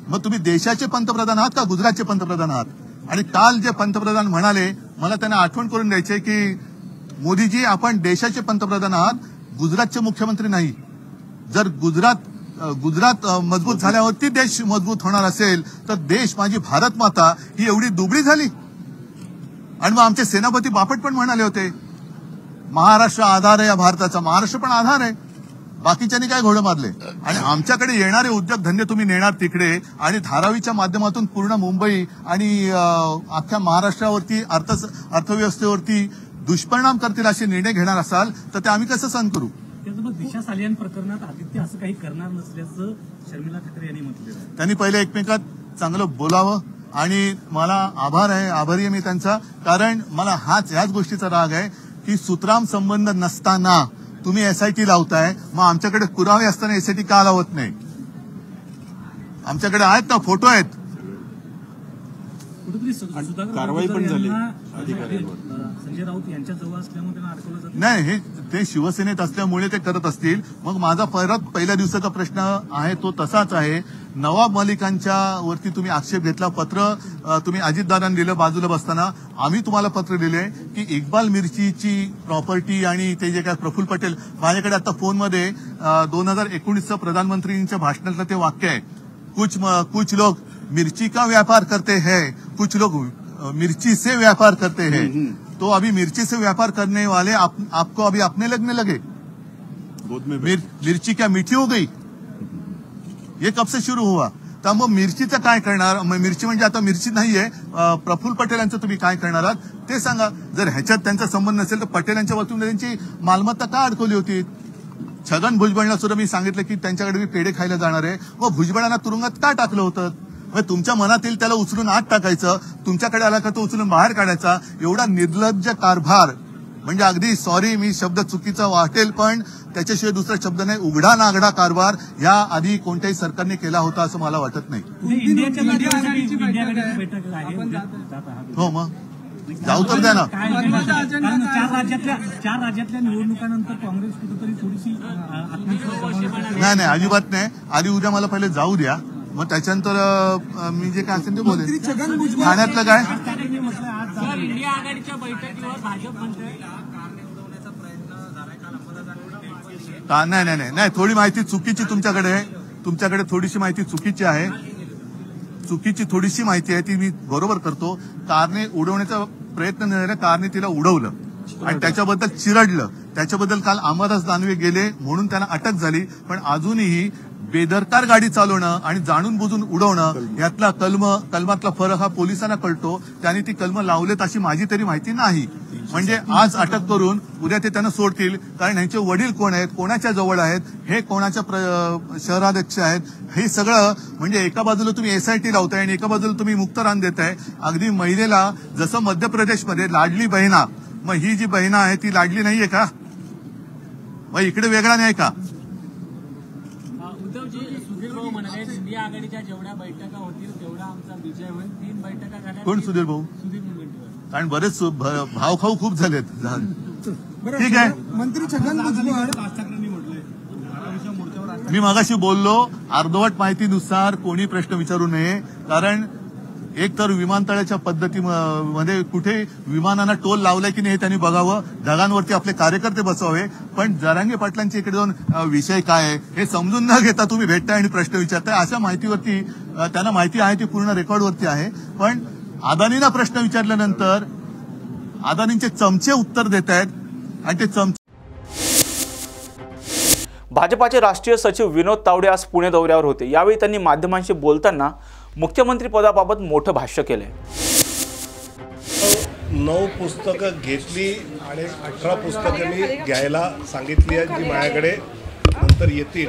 मग तुम्ही देशाचे पंतप्रधान आहात का गुजरातचे पंतप्रधान आहात? आणि काल जे पंतप्रधान म्हणाले, मला त्यांना आठवण करून द्यायचे की मोदीजी आपण देशाचे पंतप्रधान आहात, गुजरातचे मुख्यमंत्री नाही। जर गुजरात मजबूत झाल्यावरती देश मजबूत होणार असेल तर देश माझी भारत माता ही एवढी दुबळी झाली। आणि मग आमचे सेनापती बापट पण म्हणाले होते महाराष्ट्र आधार आहे या भारताचा, महाराष्ट्र पण आधार आहे, बाकीच्यांनी काय घोडं मारले? आणि आमच्याकडे येणारे उद्योगधंदे तुम्ही नेणार तिकडे आणि धारावीच्या माध्यमातून पूर्ण मुंबई आणि अख्ख्या महाराष्ट्रावरती अर्थव्यवस्थेवरती दुष्परिणाम करतील असे निर्णय घेणार असाल तर ते आम्ही कसं सहन करू? त्यासोबत दिशा सालियान प्रकरणात आदित्य असं काही करणार नसल्याचं शर्मिला ठाकरे यांनी म्हटलेलं आहे। त्यांनी पहिले एकमेकात चांगलं बोलावं आणि मला आभारी आहे मी त्यांचा, कारण मला ह्याच गोष्टीचा राग आहे की सुतराम संबंध नसताना तुम्ही एसआयटी लावताय, मग आमच्याकडे पुरावे असताना एसआयटी का लावत नाही? आमच्याकडे आहेत ना, फोटो आहेत। कारवाई पण झाली संजय राऊत यांच्या जवळ असल्यामुळे त्यांना अडकवलं जातं। नाही, हे ते शिवसेनेत असल्यामुळे ते करत असतील। मग माझा परत पहिल्या दिवसाचा प्रश्न आहे तो तसाच आहे। नवाब मलिकांच्या वरती तुम्ही आक्षेप घेतला, पत्र तुम्ही अजितदादांना दिलं बाजूला बसताना, आम्ही तुम्हाला पत्र दिले की इक्बाल मिर्चीची प्रॉपर्टी आणि ते जे काय प्रफुल्ल पटेल, माझ्याकडे आता फोनमध्ये 2019चं प्रधानमंत्रींच्या भाषणातलं ते वाक्य आहे, कुछ लोग मिर्ची का व्यापार करते हैं, कुछ लोग मिर्ची से व्यापार करते हैं। तो अभी मिर्ची से व्यापार करने वाले आपको अभी अपने लगने लगे। मिर्ची क्या मीठी हो गई? ये कब से शुरू हुआ? तर मग मिरचीचं काय करणार? मिरची म्हणजे आता मिरची नाहीये, प्रफुल्ल पटेल यांचं तुम्ही काय करणार आहात ते सांगा। जर ह्याच्यात त्यांचा संबंध नसेल तर पटेल यांच्या वतीने त्यांची मालमत्ता का अडकवली होती? छगन भुजबळला सुद्धा मी सांगितलं की त्यांच्याकडे मी पेढे खायला जाणार आहे, व भुजबळांना तुरुंगात का टाकलं होतं? तुमच्या मनातील त्याला उचलून आत टाकायचं, तुमच्याकडे आला का तो उचलून बाहेर काढायचा, एवढा निर्लज्ज कारभार म्हणजे अगदी सॉरी मी शब्द चुकीचा वाटेल पण त्याच्याशिवाय दुसरा शब्द नाही, उघडा नागडा कारभार या आधी कोणत्याही सरकारने केला होता असं मला वाटत नाही। हो मग जाऊ तर द्या ना। चार राज्यातल्या निवडणुकांनंतर काँग्रेस कुठेतरी थोडीशी नाही अजिबात नाही। आधी उद्या मला पहिले जाऊ द्या, मग त्याच्यानंतर मी जे काय असेल ते बोलेन। ठाण्यातलं काय इंडिया आघाडीच्या बैठकीवर भाजप नाही, थोडी माहिती चुकीची तुमच्याकडे थोडीशी माहिती चुकीची आहे, थोडीशी माहिती आहे ती मी बरोबर करतो। कारने उडवण्याचा प्रयत्न न झाला, कारने तिला उडवलं आणि त्याच्याबद्दल चिरडलं, त्याच्याबद्दल काल अंबादास दानवे गेले म्हणून त्यांना अटक झाली। पण अजूनही बेदरकार गाडी चालवणं आणि जाणून बुजून उडवणं यातला कलमातला फरक हा पोलिसांना कळतो। त्यांनी ती कलम लावलेत अशी माझी तरी माहिती नाही। म्हणजे आज अटक करून उद्या ते त्यांना सोडतील, कारण यांचे वडील कोण आहेत, कोणाच्या जवळ आहेत, हे कोणाच्या शहराध्यक्ष आहेत, हे सगळं म्हणजे एका बाजूला तुम्ही एसआयटी लावताय आणि एका बाजूला तुम्ही मुक्तरान देताय। अगदी महिलेला जसं मध्य प्रदेशमध्ये लाडली बहिणा, मग ही जी बहिणा आहे ती लाडली नाहीये का? मग इकडे वेगळा नाही का? उद्धवजी, सुधीर भाऊ म्हणाले इंडिया आघाडीच्या जेवढ्या बैठका होतील तेवढा आमचा विजय होईल. 3 बैठका झाल्या. कोण सुधीर भाऊ? सुधीर मुनगंटीवार. कारण बरेच भावखाऊ खूप झालेत. ठीक आहे. मंत्री छगन भुजबळ मी मगाशी बोललो, अर्धवट माहितीनुसार कोणी प्रश्न विचारू नये, कारण एक तर विमानतळाच्या पद्धतीमध्ये कुठे विमानांना टोल लावलाय की नाही त्यांनी बघावं, ढगांवरती आपले कार्यकर्ते बसवावे. पण जरांगे पाटलांच्या इकडे जाऊन विषय काय आहे हे समजून न घेता तुम्ही भेटताय आणि प्रश्न विचारताय. अशा माहितीवरती त्यांना माहिती आहे, ती पूर्ण रेकॉर्डवरती आहे. पण अदानींना प्रश्न विचारल्यानंतर अदानींचे चमचे उत्तर देत आहेत आणि ते चमचे. भाजपाचे राष्ट्रीय सचिव विनोद तावडे आज पुणे दौऱ्यावर होते. यावेळी त्यांनी माध्यमांशी बोलताना मुख्यमंत्री पदाबाबत मोठं भाष्य केले. 9 पुस्तकं घेतली आणि 18 पुस्तकं मी घ्यायला सांगितली आहेत, जी माझ्याकडे नंतर येतील.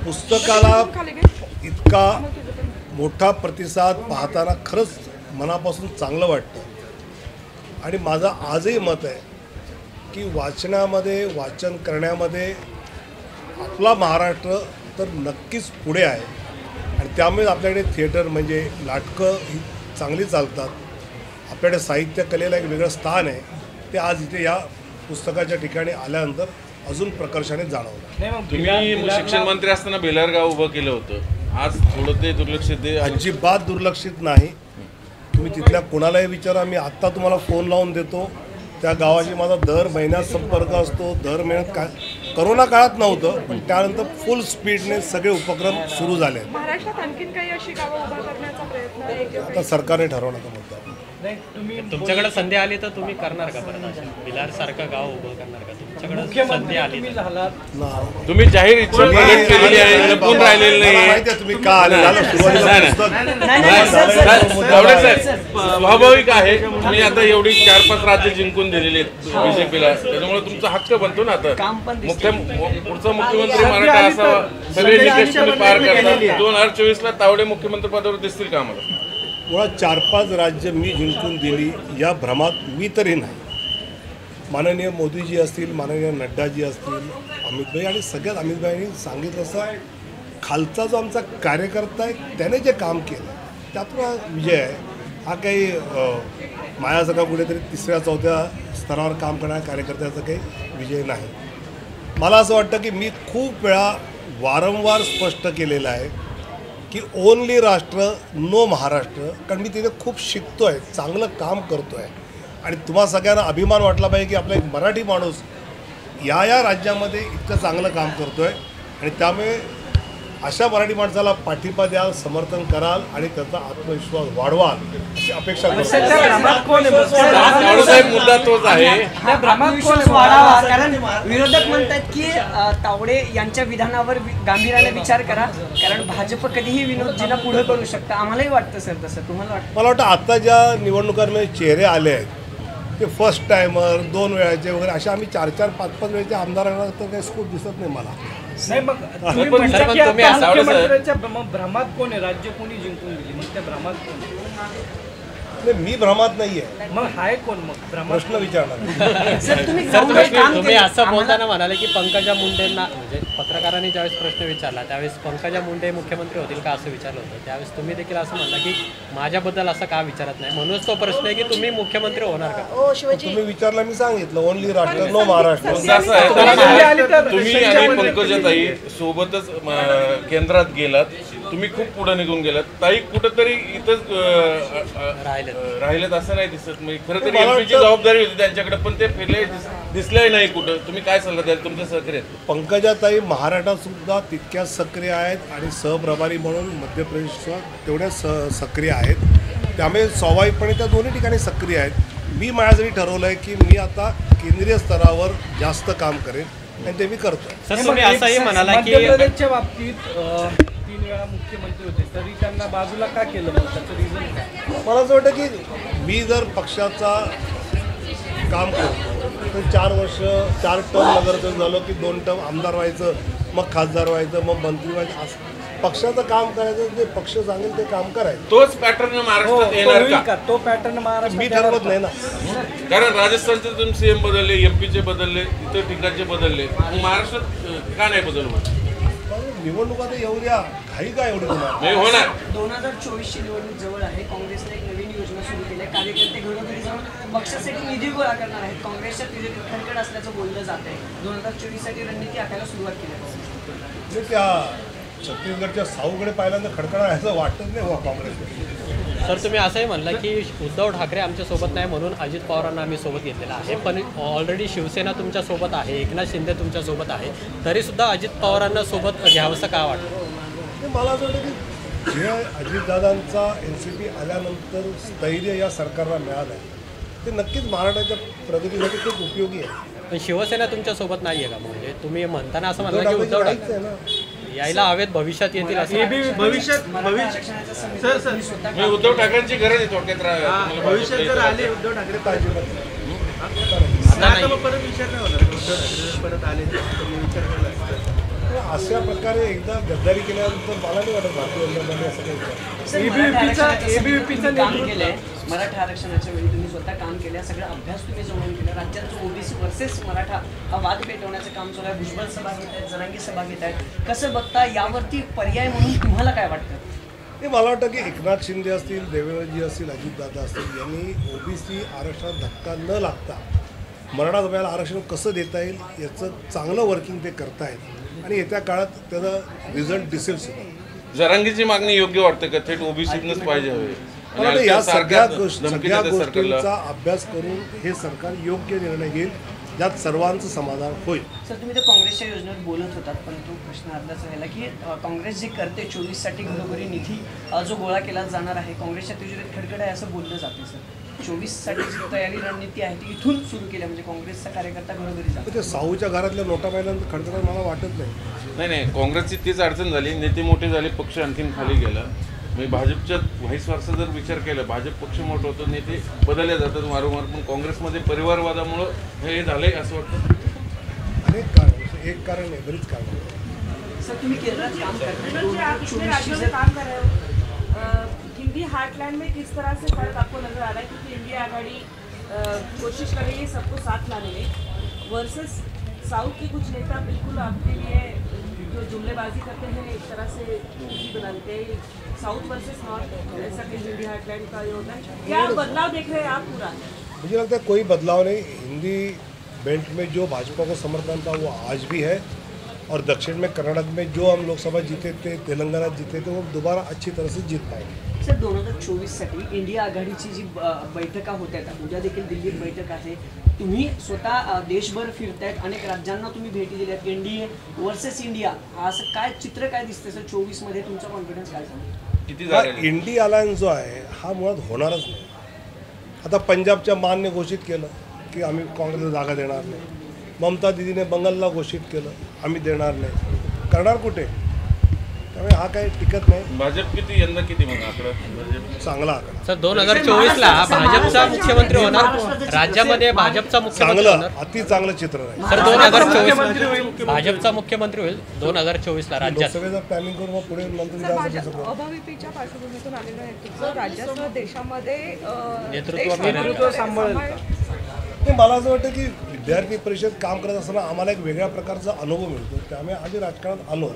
पुस्तकाला इतका मोठा प्रतिसाद पाहताना खरंच मनापासून चांगलं वाटतं. आणि माझं आजही मत आहे की वाचनामध्ये, वाचन करण्यामध्ये आपला महाराष्ट्र तर नक्कीच पुढे आहे. आणि त्यामुळे आपल्याकडे थिएटर म्हणजे नाटकं ही चांगली चालतात. आपल्याकडे साहित्य कलेला एक वेगळं स्थान आहे. ते आज इथे या पुस्तकाच्या ठिकाणी आल्यानंतर अजून प्रकर्षाने जाणवलं. तुम्ही शिक्षण मंत्री असताना बेलारगाव उभं केलं होतं, आज थोडं ते दुर्लक्षित आहे. अजिबात दुर्लक्षित नाही. तुम्ही तिथल्या कोणालाही विचारा, मी आत्ता तुम्हाला फोन लावून देतो. त्या गावाशी माझा दर महिन्यात संपर्क असतो. दर महिन्यात काय करोना काळात नव्हतं, पण त्यानंतर फुल स्पीडने सगळे उपक्रम सुरू झाले. महाराष्ट्रात आणखीन काही अशी गावं उभा करण्याचा प्रयत्न आहे? आता सरकारने ठरवण्याचा मुद्दा. तुमच्याकडे संधी आली तर तुम्ही करणार का परत बिलार सारखं गाव उभं करणार का? तुमच्याकडे संधी आली तुम्ही जाहीर इच्छा प्रकट केलेली आहे, लपून राहिलेलं नाही. तुम्ही का आले? स्वाभाविक आहे. तुम्ही आता एवढी 4-5 राज्य जिंकून दिलेली आहेत बीजेपीला, त्याच्यामुळे तुमचा हक्क बनतो ना. आता पुढचा मुख्यमंत्री मराठा असावा, सगळे निकष तुम्ही पार करतात. 2024ला तावडे मुख्यमंत्री पदावर दिसतील का आम्हाला? मुळात 4-5 राज्य मी जिंकून दिली या भ्रमात मी तरी नाही. माननीय मोदीजी असतील, माननीय नड्डाजी असतील, अमितभाई आणि सगळ्यात अमितभाईंनी सांगितलं असं, खालचा जो आमचा कार्यकर्ता आहे त्याने जे काम केलं त्यातून हा विजय आहे. हा काही माझ्यासारखा कुठेतरी 3ऱ्या-4थ्या स्तरावर काम करणाऱ्या कार्यकर्त्याचा काही विजय नाही. मला असं वाटतं की मी खूप वेळा वारंवार स्पष्ट केलेलं आहे की ओनली राष्ट्र, नो महाराष्ट्र. कारण मी तिथे खूप शिकतो आहे, चांगलं काम करतो आहे. आणि तुम्हा सगळ्यांना अभिमान वाटला पाहिजे की आपला एक मराठी माणूस या राज्यामध्ये इतकं चांगलं काम करतो आहे. आणि त्यामुळे अशा मराठी माणसाला पाठिंबा द्याल, समर्थन कराल आणि त्याचा आत्मविश्वास वाढवाल अशी अपेक्षा करतो. मुद्दा तोच आहे. कारण विरोधक म्हणतात की तावडे यांच्या विधानावर गांभीर्याने विचार करा, कारण भाजप कधीही विनोदजींना पुढे करू शकतं. आम्हालाही वाटतं सर तसं. तुम्हाला वाटतं? मला वाटतं आता ज्या निवडणुकांमध्ये चेहरे आले आहेत ते फर्स्ट टायमर, 2 वेळाचे वगैरे अशा आम्ही 4-4, 5-5 वेळाचे आमदारांना तर काही स्कोप दिसत नाही मला. नाही, मग तुम्ही म्हणता की आता मुख्यमंत्र्यांच्या भ्रमात कोण आहे? राज्य कोणी जिंकून दिली, मग त्या भ्रमात कोण आहे? नाही, मी भ्रमात नाहीये. मग हाय कोण? मग प्रश्न विचारणार. तुम्ही असं बोलताना म्हणाले की पंकजा मुंडेंना, म्हणजे पत्रकारांनी ज्यावेळेस प्रश्न विचारला त्यावेळेस पंकजा मुंडे मुख्यमंत्री होतील का असं विचारलं होतं. त्यावेळेस तुम्ही देखील असं म्हणला की माझ्याबद्दल असं का विचारत नाही, म्हणूनच तो प्रश्न आहे की तुम्ही मुख्यमंत्री होणार का? तुम्ही विचारला, मी सांगितलं ओनली राष्ट्र, नो महाराष्ट्र. तुम्ही आणि पंकजाताई सोबतच केंद्रात गेलात, तुम्ही खूप पुढे निघून गेलात. ताई कुठंतरी इथंच राहिलेत असं नाही दिसत. म्हणजे खरं तरी एमपीची जबाबदारी होती त्यांच्याकडे, पण ते फिरले दिसले नाही कुठं. तुम्ही काय सल्ला द्याल? तुमचे सहकारी आहेत पंकजाताई महाराष्ट्रात सुद्धा तितक्याच सक्रिय आहेत आणि सहप्रभारी म्हणून मध्य प्रदेशात तेवढ्याच सक्रिय आहेत. त्यामुळे स्वाभाविकपणे त्या दोन्ही ठिकाणी सक्रिय आहेत. मी माझ्यासाठी ठरवलं आहे की मी आता केंद्रीय स्तरावर जास्त काम करेन आणि ते मी करतो. सर तुम्ही असंही म्हणाला की मध्य प्रदेशच्या बाबतीत 3 वेळा मुख्यमंत्री होते, तरी त्यांना बाजूला का केलं? त्याचं रिझन काय? मला असं वाटतं की मी जर पक्षाचा काम करतो तर 4 वर्ष 4 टर्म नगरसेवक झालो की 2 टर्म आमदार व्हायचं, मग खासदार व्हायचं, मग मंत्री व्हायचं. पक्षाचं काम करायचं, जे पक्ष सांगेल ते काम करायचं. तोच पॅटर्न महाराष्ट्रात येणार का? तो पॅटर्न महाराष्ट्र मी ठरवत नाही ना. कारण राजस्थानचे तुम्ही सीएम बदलले, एमपीचे बदलले, इतर ठिकाणचे बदलले, महाराष्ट्रात का नाही बदलवत? निवडणुका तर येऊ द्या, काही काय एवढी नाही होणार. 2024ची निवडणूक जवळ आहे. काँग्रेसने एक नवीन योजना सुरू केली आहे. कार्यकर्ते घरोघरी जाऊन पक्षासाठी निधी गोळा करणार आहेत. काँग्रेसच्या तिजोरीत खडखड असल्याचं बोललं जात आहे. 2024 साठी रणनीती आखायला सुरुवात केली आहे. त्या छत्तीसगडच्या साऊकडे पाहिल्यानंतर खडखड असं वाटत नाही काँग्रेसकडे. सर तुम्ही असंही म्हणलं की उद्धव ठाकरे आमच्यासोबत नाही म्हणून अजित पवारांना आम्ही सोबत घेतलेला आहे, पण ऑलरेडी शिवसेना तुमच्यासोबत आहे, एकनाथ शिंदे तुमच्यासोबत आहे, तरीसुद्धा अजित पवारांना सोबत घ्यावंसं का वाटतं? मला असं वाटतं की जे अजितदादांचा NCP आल्यानंतर स्थैर्य या सरकारला मिळालं आहे ते नक्कीच महाराष्ट्राच्या प्रगतीसाठी खूप उपयोगी आहे. पण शिवसेना तुमच्यासोबत नाही आहे का? म्हणजे तुम्ही म्हणताना असं म्हणलं की उद्धव ठाकरे यायला हवेत, भविष्यात येतील असं भविष्यात उद्धव ठाकरेंची गरज आहे थोडक्यात. भविष्यात जर आले उद्धव ठाकरे पाहिजे परत विचार नाही होणार. उद्धव ठाकरे परत आले अशा प्रकारे एकदा गद्दारी केल्यानंतर मला नाही वाटत भारतीय जनता पार्टी असं काही एबीव्हीपीचं काम केलंय. मराठा आरक्षणाच्या वेळी तुम्ही स्वतः काम केलं, सगळा अभ्यास तुम्ही जवळून केला. राज्याचं ओबीसी वर्सेस मराठा हा वाद पेटवण्याचं काम चालू आहे. भुजबळ सभा घेत आहेत, जरांगी सभा घेत आहेत. कसं बघता यावरती पर्याय म्हणून तुम्हाला काय वाटतं? ते मला वाटतं की एकनाथ शिंदे असतील, देवेंद्रजी असतील, अजितदादा असतील यांनी ओबीसी आरक्षणात धक्का न लागता मराठा समाजाला आरक्षण कसं देता येईल याचं चांगलं वर्किंग ते करतायत आणि येत्या काळात त्याचा रिझल्ट दिसेल सुद्धा. जरांगीची मागणी योग्य वाटते का? थेट ओबीसीतनंच पाहिजे हवे. या सगळ्या गोष्टींचा अभ्यास करून हे सरकार योग्य निर्णय घेईल ज्यात सर्वांचं समाधान होईल. सर तुम्ही तर काँग्रेसच्या योजनेवर बोलत होतात, परंतु प्रश्न अर्धाच राहिला की काँग्रेस जे करते 24 साठी घरोघरी निधी जो गोळा केला जाणार आहे, काँग्रेसच्या तिजोरीत खडखड आहे असं बोललं जाते. सर 24 साठी जी तयारी रणनीती आहे ती इथून सुरू केली म्हणजे काँग्रेसचा कार्यकर्ता घरोघरी जातो. ते साऊच्या घरातल्या नोटा पाहिल्यानंतर खडखड मला वाटत नाही. नाही काँग्रेसची तीच अडचण झाली. नेते मोठे झाले, पक्ष आणखीन खाली गेला. म्हणजे भाजपच्या व्हाईस वर्सा जर विचार केला, भाजप पक्ष मोठं होतं, नेते बदलले जातात वारंवार, पण काँग्रेसमध्ये परिवारवादामुळं हे झालंय असं वाटतं. अनेक कारण, एक कारण नाही, बरीच कारण. सर तुम्ही केरळात काम करताय, हिंदी हार्टलैंड में किस तरह से फर्क आपको नजर आ रहा है? क्योंकि इंडिया आघाड़ी कोशिश कर रही है सबको साथ लाने में वर्सेस साउथ के कुछ नेता बिल्कुल आपके लिए जो जुमलेबाजी करते हैं, एक तरह से नीति बनाते हैं साउथ वर्सेस नॉर्थ, ऐसा कि हिंदी हार्टलैंड का ये होता है. क्या बदलाव देख रहे हैं आप पूरा? मुझे लगता है कोई बदलाव नहीं. हिंदी बेल्ट में जो भाजपा को समर्थन था वो आज भी है और दक्षिण में कर्नाटक में जो हम लोकसभा जीते थे, तेलंगाना जीते थे, वो दोबारा अच्छी तरह से जीत पाएंगे. सर 2024 साठी इंडिया आघाडीची जी बैठका होत आहेत, उद्या देखील दिल्लीत बैठक आहे. तुम्ही स्वतः देशभर फिरतायत, अनेक राज्यांना तुम्ही भेटी दिल्यात. एनडीए वर्सेस इंडिया असं काय चित्र काय दिसतं सर 24 मध्ये? तुमचा कॉन्फिडन्स काय सांगतो? इंडिया अलायन्स जो आहे हा मुळात होणारच नाही. आता पंजाबच्या मानने घोषित केलं की आम्ही काँग्रेसला जागा देणार नाही. ममता दिदीने बंगालला घोषित केलं आम्ही देणार नाही. करणार कुठे? त्यामुळे हा काही टिकत नाही. भाजप किती यंदा किती मग आकडा? चांगला आकडा. सर 2024ला भाजपचा मुख्यमंत्री होणार, राज्यामध्ये भाजपचा मुख्यमंत्री होणार. अति चांगलं चित्र आहे सर. 2024 भाजपचा मुख्यमंत्री होईल 2024ला राज्यात. लोकसभेचं प्लॅनिंग करून मग पुढे अभाविपीच्या पार्श्वभूमीतून आलेलं आहे, राज्यासह देशामध्ये नेतृत्व सांभाळेल. ते मला असं वाटतं की विद्यार्थी परिषद काम करत असताना आम्हाला एक वेगळ्या प्रकारचा अनुभव मिळतो. त्यामुळे आधी राजकारणात आलो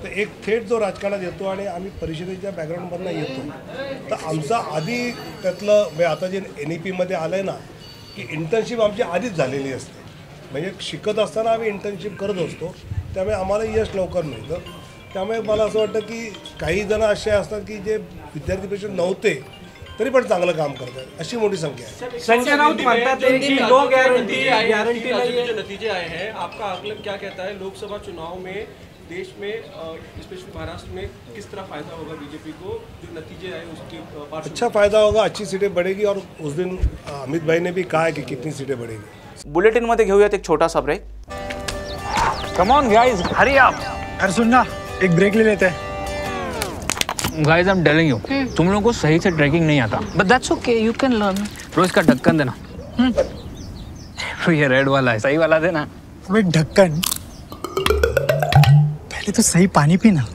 तर एक थेट जो राजकारणात येतो आणि आम्ही परिषदेच्या बॅकग्राऊंडमधून येतो तर आमचा आधी त्यातलं म्हणजे आता जे NEPमध्ये आलं आहे ना की इंटर्नशिप आमची आधीच झालेली असते. म्हणजे शिकत असताना आम्ही इंटर्नशिप करत असतो, त्यामुळे आम्हाला यश लवकर मिळतं. त्यामुळे मला असं वाटतं की काही जण असे असतात की जे विद्यार्थी परिषद नव्हते तरी पण चांगलं काम करतात, अशी मोठी संख्या आहे. संजय राउत म्हणतात की नो गारंटी नतीजे आए हैं, आपका आकलन क्या कहता है? लोकसभा चुनाव में देश में स्पेशली महाराष्ट्र में किस तरह फायदा होगा बीजेपी को? जो नतीजे आए उसके अच्छा फायदा होगा, अच्छी सीटें बढ़ेगी. और उस दिन अमित भाई ने भी कहा है कि कितनी सीटें बढ़ेगी. बुलेटिन मध्ये घेऊयात एक छोटासा break. Come on guys, hurry up. अरे सुन ना, एक ब्रेक ले लेते हैं. Guys I am telling you, तुम लोगों को सही से ट्रैकिंग नहीं आता, but that's okay, you can learn. रोज का ढक्कन देना. ये रेड वाला है, सही वाला देना. अबे ढक्कन, पहले तो सही पानी पीना.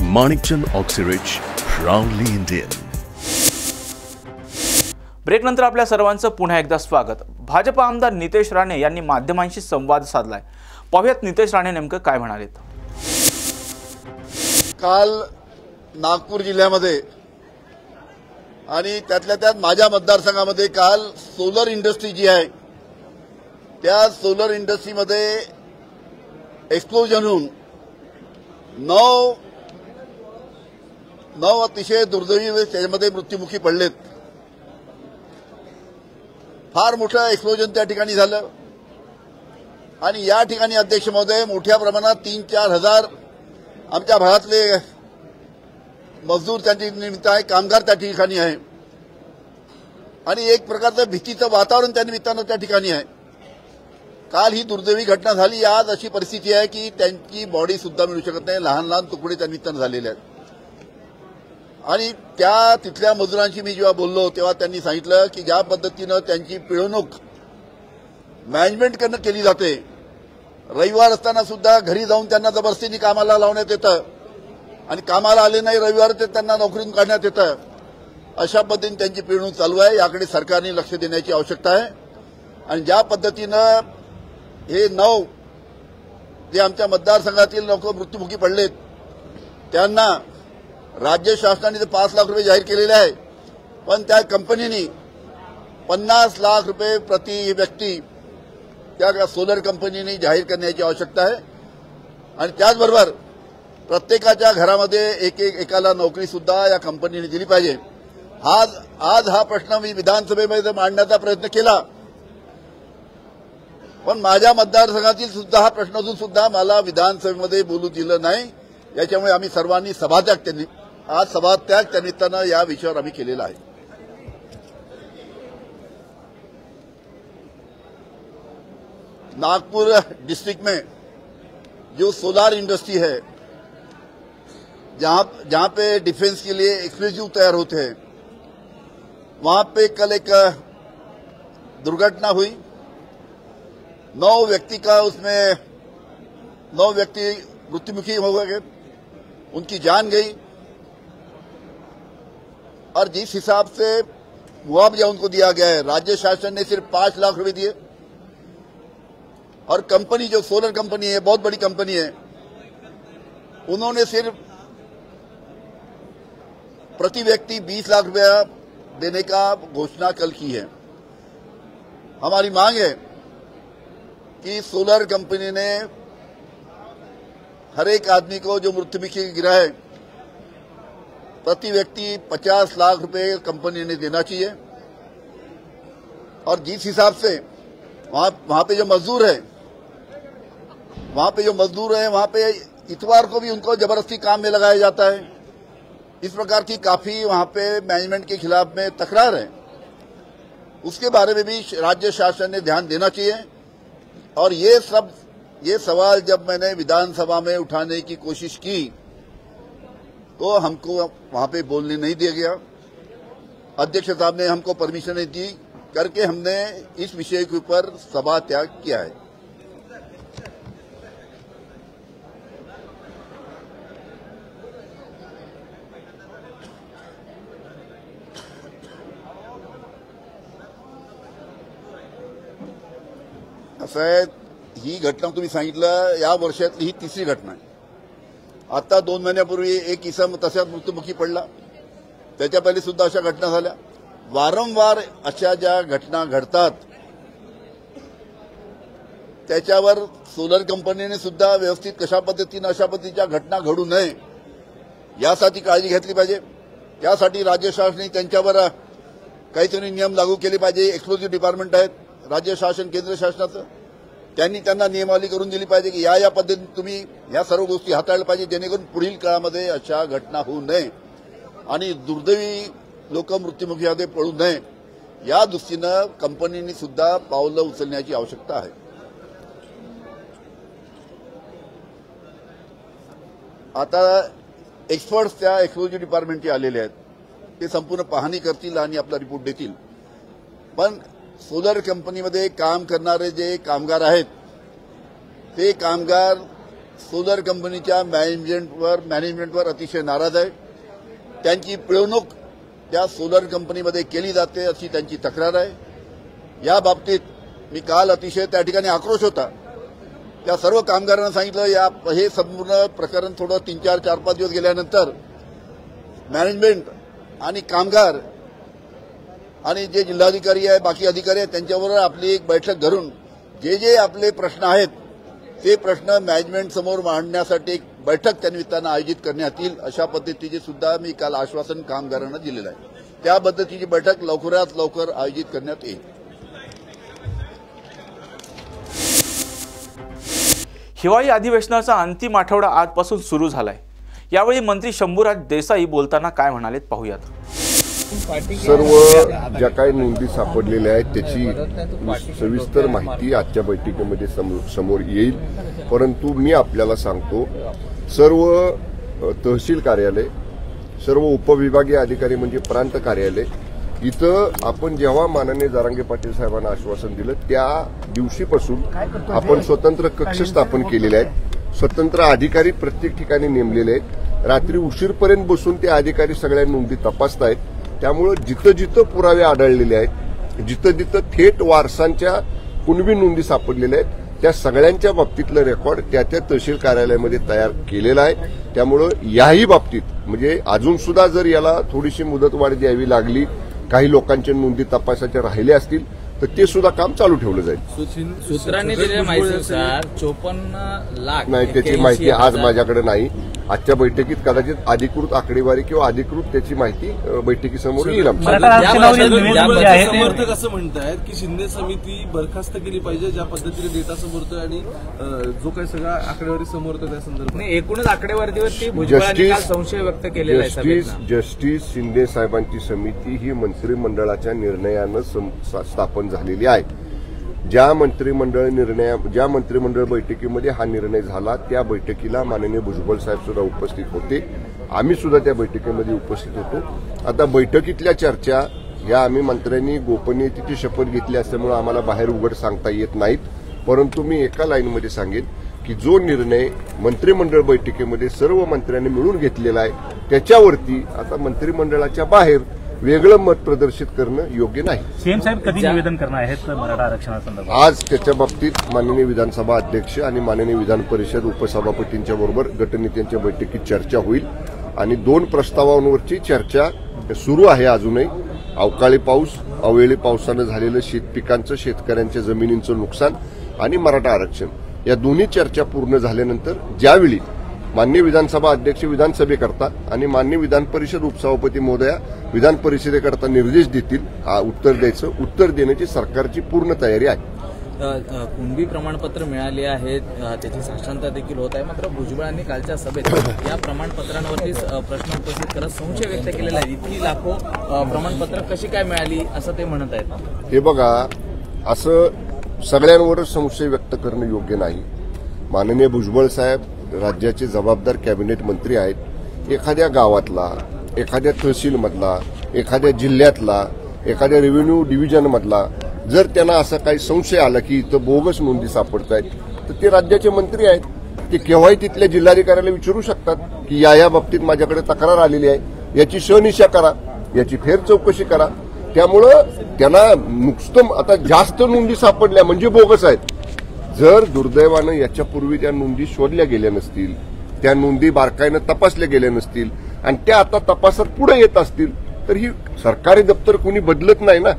Manikchand Oxyrich, proudly Indian. ब्रेकनंतर आपल्या सर्वांचं पुन्हा एकदा स्वागत. भाजप आमदार नितेश राणे यांनी माध्यमांशी संवाद साधलाय. पाहूयात नितेश राणे नेमकं काय म्हणालेत. काल नागपूर जिल्ह्यामध्ये आणि त्यातल्या त्यात माझ्या मतदारसंघामध्ये काल सोलर इंडस्ट्री जी आहे त्या सोलर इंडस्ट्रीमध्ये एक्सप्लोजन होऊन 9 अतिशय दुर्दैवी त्याच्यामध्ये मृत्युमुखी पडलेत. फार मोठं एक्सप्लोजन त्या ठिकाणी झालं आणि या ठिकाणी अध्यक्ष महोदय मोठ्या प्रमाणात 3-4 हजार आमच्या भागातले मजदूर त्या निमित्त आहे, कामगार त्या ठिकाणी आहे आणि एक प्रकारचं भीतीचं वातावरण त्या निमित्तानं त्या ठिकाणी आहे. काल ही दुर्दैवी घटना झाली. आज अशी परिस्थिती आहे की त्यांची बॉडी सुद्धा मिळू शकत नाही. लहान लहान तुकडे त्या निमित्तानं झालेले आहेत आणि त्या तिथल्या मजुरांशी मी जेव्हा बोललो तेव्हा त्यांनी सांगितलं की ज्या पद्धतीनं त्यांची पिळवणूक मॅनेजमेंटकडनं केली जाते, रविवार असताना सुद्धा घरी जाऊन त्यांना जबरदस्तीने कामाला लावण्यात येतं आणि कामाला आले नाही रविवार ते त्यांना नोकरीतून काढण्यात येतं. अशा पद्धतीने त्यांची पिळवणूक चालू आहे. याकडे सरकारने लक्ष देण्याची आवश्यकता आहे आणि ज्या पद्धतीनं हे 9 जे आमच्या मतदारसंघातील लोक मृत्युमुखी पडलेत त्यांना राज्य शासनाने 5 लाख रुपये जाहीर केलेले आहे, पण त्या कंपनीने 50 लाख रुपये प्रति व्यक्ती त्या सोलर कंपनीने जाहीर करण्याची आवश्यकता आहे आणि त्याचबरोबर प्रत्येकाच्या घरामध्ये एकाला नोकरी सुद्धा या कंपनीने दिली पाहिजे. आज हा प्रश्न मी विधानसभेमध्ये मांडण्याचा प्रयत्न केला, पण माझ्या मतदारसंघातील सुद्धा हा प्रश्न असून सुद्धा मला विधानसभेमध्ये बोलू दिलं नाही. याच्यामुळे आम्ही सर्वांनी सभात्याग त्या निमित्तानं या विषयावर आम्ही केलेला आहे. नागपुर डिस्ट्रिक्ट में जो सोलार इंडस्ट्री है जहां पे डिफेंस के लिए एक्सप्लोजिव तैयार होते हैं, वहां पे कल एक दुर्घटना हुई. 9 व्यक्ति मृत्युमुखी हो गए, उनकी जान गई और जिस हिसाब से मुआवजा उनको दिया गया है, राज्य शासन ने सिर्फ 5 लाख रुपए दिए और कंपनी जो सोलर कंपनी है, बहुत बड़ी कंपनी है, उन्होंने सिर्फ प्रति व्यक्ति 20 लाख रुपया देने का घोषणा कल की है. हमारी मांग है कि सोलर कंपनी ने हर एक आदमी को जो मृत्युमुखी गिरा है प्रति व्यक्ति 50 लाख रुपए कंपनी ने देना चाहिए और जिस हिसाब से वहां पे जो मजदूर है वहां पे इतवार को भी उनको जबरदस्ती काम में लगाया जाता है. इस प्रकार की काफी वहां पे मैनेजमेंट के खिलाफ में तकरार है. उसके बारे में भी राज्य शासन ने ध्यान देना चाहिए और ये सवाल जब मैंने विधानसभा में उठाने की कोशिश की तो हमको वहां पे बोलने नहीं दिया गया. अध्यक्ष साहब ने हमको परमिशन नहीं दी करके हमने इस विषय के ऊपर सभा त्याग किया है. असं आहे, ही घटना तुम्ही सांगितलं या वर्षातली ही 3री घटना आहे. आता 2 महिन्यापूर्वी एक इसम तशाच मृत्युमुखी पडला. त्याच्या पहिले सुद्धा अशा घटना झाल्या. वारंवार अशा ज्या घटना घडतात त्याच्यावर सोलर कंपनीने सुद्धा व्यवस्थित कशा पद्धतीनं अशा पद्धतीच्या घटना घडू नये यासाठी काळजी घेतली पाहिजे. त्यासाठी राज्य शासनाने त्यांच्यावर काहीतरी नियम लागू केले पाहिजे. एक्सप्लोजिव्ह डिपार्टमेंट आहेत राज्य शासन केंद्र शासनाचं, त्यांनी त्यांना नियमावली करून दिली पाहिजे की या पद्धतीने तुम्ही या सर्व गोष्टी हाताळल्या पाहिजे जेणेकरून पुढील काळामध्ये अशा घटना होऊ नये आणि दुर्दैवी लोक मृत्युमुखी पडू नये या दृष्टीनं कंपनीने सुद्धा पावलं उचलण्याची आवश्यकता आहे. आता एक्सपर्ट्स त्या एक्सप्लोजिव्ह डिपार्टमेंटचे आलेले आहेत, ते संपूर्ण पाहणी करतील आणि आपला रिपोर्ट देतील. पण सोलर कंपनीमध्ये काम करणारे जे कामगार आहेत ते कामगार सोलर कंपनीच्या मॅनेजमेंटवर अतिशय नाराज आहे. त्यांची पिळवणूक त्या सोलर कंपनीमध्ये केली जाते अशी त्यांची तक्रार आहे. या बाबतीत मी काल अतिशय त्या ठिकाणी आक्रोश होता. त्या सर्व कामगारांना सांगितलं हे संपूर्ण प्रकरण थोडं 4-5 दिवस गेल्यानंतर मॅनेजमेंट आणि कामगार आणि जे जिल्हाधिकारी आहे बाकी अधिकारी आहेत त्यांच्याबरोबर आपली एक बैठक धरून जे आपले प्रश्न आहेत ते प्रश्न मॅनेजमेंट समोर मांडण्यासाठी एक बैठक त्या निमित्तानं आयोजित करण्यात येईल अशा पद्धतीचे सुद्धा मी काल आश्वासन कामगारांना दिलेलं आहे. त्या पद्धतीची बैठक लवकरात लवकर आयोजित करण्यात येईल. हिवाळी अधिवेशनाचा अंतिम आठवडा आजपासून सुरू झालाय. यावेळी मंत्री शंभूराज देसाई बोलताना काय म्हणालेत पाहूयात. सर्व ज्या काही नोंदी सापडलेल्या आहेत त्याची सविस्तर माहिती आजच्या बैठकीमध्ये समोर येईल. परंतु मी आपल्याला सांगतो, सर्व तहसील कार्यालय, सर्व उपविभागीय अधिकारी म्हणजे प्रांत कार्यालय इथं आपण जेव्हा माननीय जरांगे पाटील साहेबांना आश्वासन दिलं त्या दिवशीपासून आपण स्वतंत्र कक्ष स्थापन केलेले आहेत. स्वतंत्र अधिकारी प्रत्येक ठिकाणी नेमलेले आहेत. रात्री उशीरपर्यंत बसून ते अधिकारी सगळ्या नोंदी तपासतायत. त्यामुळं जिथं जिथं पुरावे आढळलेले आहेत, जिथं जिथं थेट वारसांच्या कुणबी नोंदी सापडलेल्या आहेत त्या सगळ्यांच्या बाबतीतलं रेकॉर्ड त्या तहसील कार्यालयामध्ये तयार केलेला आहे. त्यामुळं याही बाबतीत म्हणजे अजून सुद्धा जर याला थोडीशी मुदतवाढ द्यावी लागली, काही लोकांच्या नोंदी तपासाच्या राहिल्या असतील तर ते सुद्धा काम चालू ठेवलं जाईल. सूत्रांनी दिलेल्या माहितीनुसार 54 लाख नाही, त्याची माहिती आज माझ्याकडे नाही. आजच्या बैठकीत कदाचित अधिकृत आकडेवारी किंवा अधिकृत त्याची माहिती बैठकीसमोर येईल. समर्थक असं म्हणतायत की शिंदे समिती बरखास्त केली पाहिजे ज्या पद्धतीने डेटा समोर येतोय आणि जो काही सगळा आकडेवारी समोर येतो त्या संदर्भात एकूणच आकडेवारीवरती भुजबळांनी काल संशय व्यक्त केलेला आहे. जस्टिस शिंदे साहेबांची समिती ही मंत्रिमंडळाच्या निर्णयानं स्थापन झालेली आहे. ज्या मंत्रिमंडळ बैठकीमध्ये हा निर्णय झाला त्या बैठकीला माननीय भुजबळ साहेब सुद्धा उपस्थित होते. आम्ही सुद्धा त्या बैठकीमध्ये उपस्थित होतो. आता बैठकीतल्या चर्चा या आम्ही मंत्र्यांनी गोपनीयतेची शपथ घेतली असल्यामुळे आम्हाला बाहेर उघड सांगता येत नाहीत. परंतु मी एका लाईनमध्ये सांगेन की जो निर्णय मंत्रिमंडळ बैठकीमध्ये सर्व मंत्र्यांनी मिळून घेतलेला आहे त्याच्यावरती आता मंत्रिमंडळाच्या बाहेर वेगळं मत प्रदर्शित करणं योग्य नाही. सीएम साहेब कधी निवेदन करणार आहेत मराठा आरक्षणासंदर्भात? आज त्याच्या बाबतीत माननीय विधानसभा अध्यक्ष आणि माननीय विधान परिषद उपसभापतींच्या बरोबर गटनेत्यांच्या बैठकीत चर्चा होईल आणि 2 प्रस्तावांवरची चर्चा सुरू आहे अजूनही. अवकाळी पाऊस, अवेळी पावसानं झालेलं शेतपिकांचं, शेतकऱ्यांच्या जमिनींचं नुकसान आणि मराठा आरक्षण या दोन्ही चर्चा पूर्ण झाल्यानंतर ज्यावेळी माननीय विधानसभा अध्यक्ष विधानसभेकरता आणि माननीय विधान परिषद उपसभापती महोदया विधान परिषदेकरता निर्देश देतील उत्तर देण्याची सरकारची पूर्ण तयारी आहे. कुणबी प्रमाणपत्र मिळाले आहेत, त्याची साक्षरता देखील होत आहे. मात्र भुजबळांनी कालच्या सभेत या प्रमाणपत्रांवरती प्रश्न उपस्थित करत संशय व्यक्त केलेला आहे. इतकी लाखो प्रमाणपत्र कशी काय मिळाली असं ते म्हणत आहेत. हे बघा, असं सगळ्यांवर संशय व्यक्त करणं योग्य नाही. माननीय भुजबळ साहेब राज्याचे जबाबदार कॅबिनेट मंत्री आहेत. एखाद्या गावातला, एखाद्या तहसीलमधला, एखाद्या जिल्ह्यातला, एखाद्या रेव्हेन्यू डिव्हिजनमधला जर त्यांना असा काही संशय आला की इथं बोगस नोंदी सापडत आहेत तर ते राज्याचे मंत्री आहेत. ते केव्हाही तिथल्या जिल्हाधिकाऱ्याला विचारू शकतात की या बाबतीत माझ्याकडे तक्रार आलेली आहे, याची शहनिशा करा, याची फेर चौकशी करा. त्यामुळं त्यांना नुकतं आता जास्त नोंदी सापडल्या म्हणजे बोगस आहेत. जर दुर्दैवानं याच्यापूर्वी त्या नोंदी शोधल्या गेल्या नसतील, त्या नोंदी बारकाईनं तपासल्या गेल्या नसतील आणि त्या आता तपासात पुढे येत असतील तर ही सरकारी दप्तर कोणी बदलत नाही ना.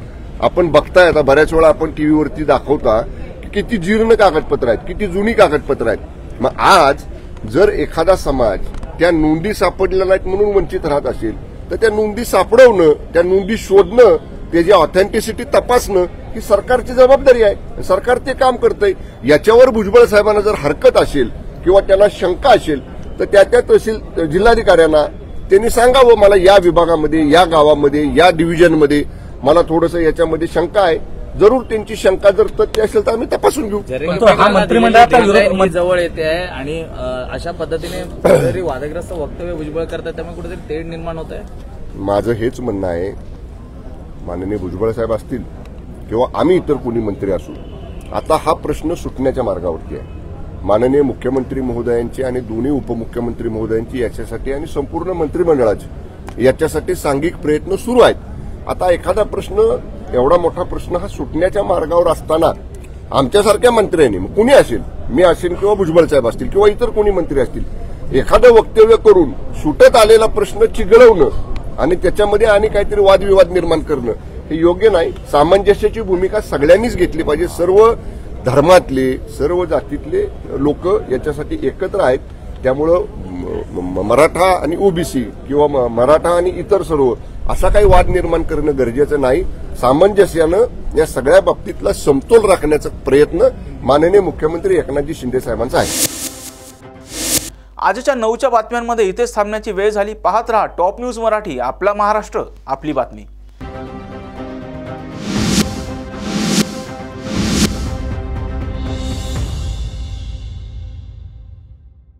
आपण बघताय आता बऱ्याच वेळा आपण टीव्हीवरती दाखवता की किती जीर्ण कागदपत्र आहेत, किती जुनी कागदपत्र आहेत. मग आज जर एखादा समाज त्या नोंदी सापडल्या नाहीत म्हणून वंचित राहत असेल तर त्या नोंदी सापडवणं, त्या नोंदी शोधणं, त्याची ऑथेंटिसिटी तपासणं ही सरकारची जबाबदारी आहे. सरकार ते काम करतंय. याच्यावर भुजबळ साहेबांना जर हरकत असेल किंवा त्यांना शंका असेल तर त्या तहसील जिल्हाधिकाऱ्यांना त्यांनी सांगावं, मला या विभागामध्ये, या गावामध्ये, या डिव्हिजनमध्ये मला थोडंसं याच्यामध्ये शंका आहे. जरूर त्यांची शंका जर तथ्य असेल तर आम्ही तपासून घेऊ. मंत्रिमंडळात जवळ येते आहे आणि अशा पद्धतीने कुठेतरी वादग्रस्त वक्तव्य भुजबळ करतात, त्यामुळे कुठेतरी तेढ निर्माण होत आहे. माझं हेच म्हणणं आहे, माननीय भुजबळ साहेब असतील किंवा आम्ही इतर कोणी मंत्री असू, आता हा प्रश्न सुटण्याच्या मार्गावरती आहे. माननीय मुख्यमंत्री महोदयांची आणि दोन्ही उपमुख्यमंत्री महोदयांची याच्यासाठी आणि संपूर्ण मंत्रिमंडळाचे याच्यासाठी सांघिक प्रयत्न सुरू आहेत। आता एखादा प्रश्न, एवढा मोठा प्रश्न हा सुटण्याच्या मार्गावर असताना आमच्यासारख्या मंत्र्यांनी, कुणी असेल, मी असेल किंवा भुजबळ साहेब असतील किंवा इतर कोणी मंत्री असतील, एखादं वक्तव्य करून सुटत आलेला प्रश्न चिघळवणं आणि त्याच्यामध्ये आणि काहीतरी वादविवाद निर्माण करणं हे योग्य नाही। सामंजस्याची भूमिका सगळ्यांनीच घेतली पाहिजे। सर्व धर्मातले, सर्व जातीतले लोक याच्यासाठी एकत्र आहेत। त्यामुळं मराठा आणि ओबीसी किंवा मराठा आणि इतर सर्व असा काही वाद निर्माण करणं गरजेचं नाही। सामंजस्यानं या सगळ्या बाबतीतला समतोल राखण्याचा प्रयत्न माननीय मुख्यमंत्री एकनाथजी शिंदे साहेबांचा आहे। आजच्या 9च्या बातम्यांमध्ये इथेच थांबण्याची वेळ झाली। पाहत रहा टॉप न्यूज मराठी, आपला महाराष्ट्र, आपली बातमी।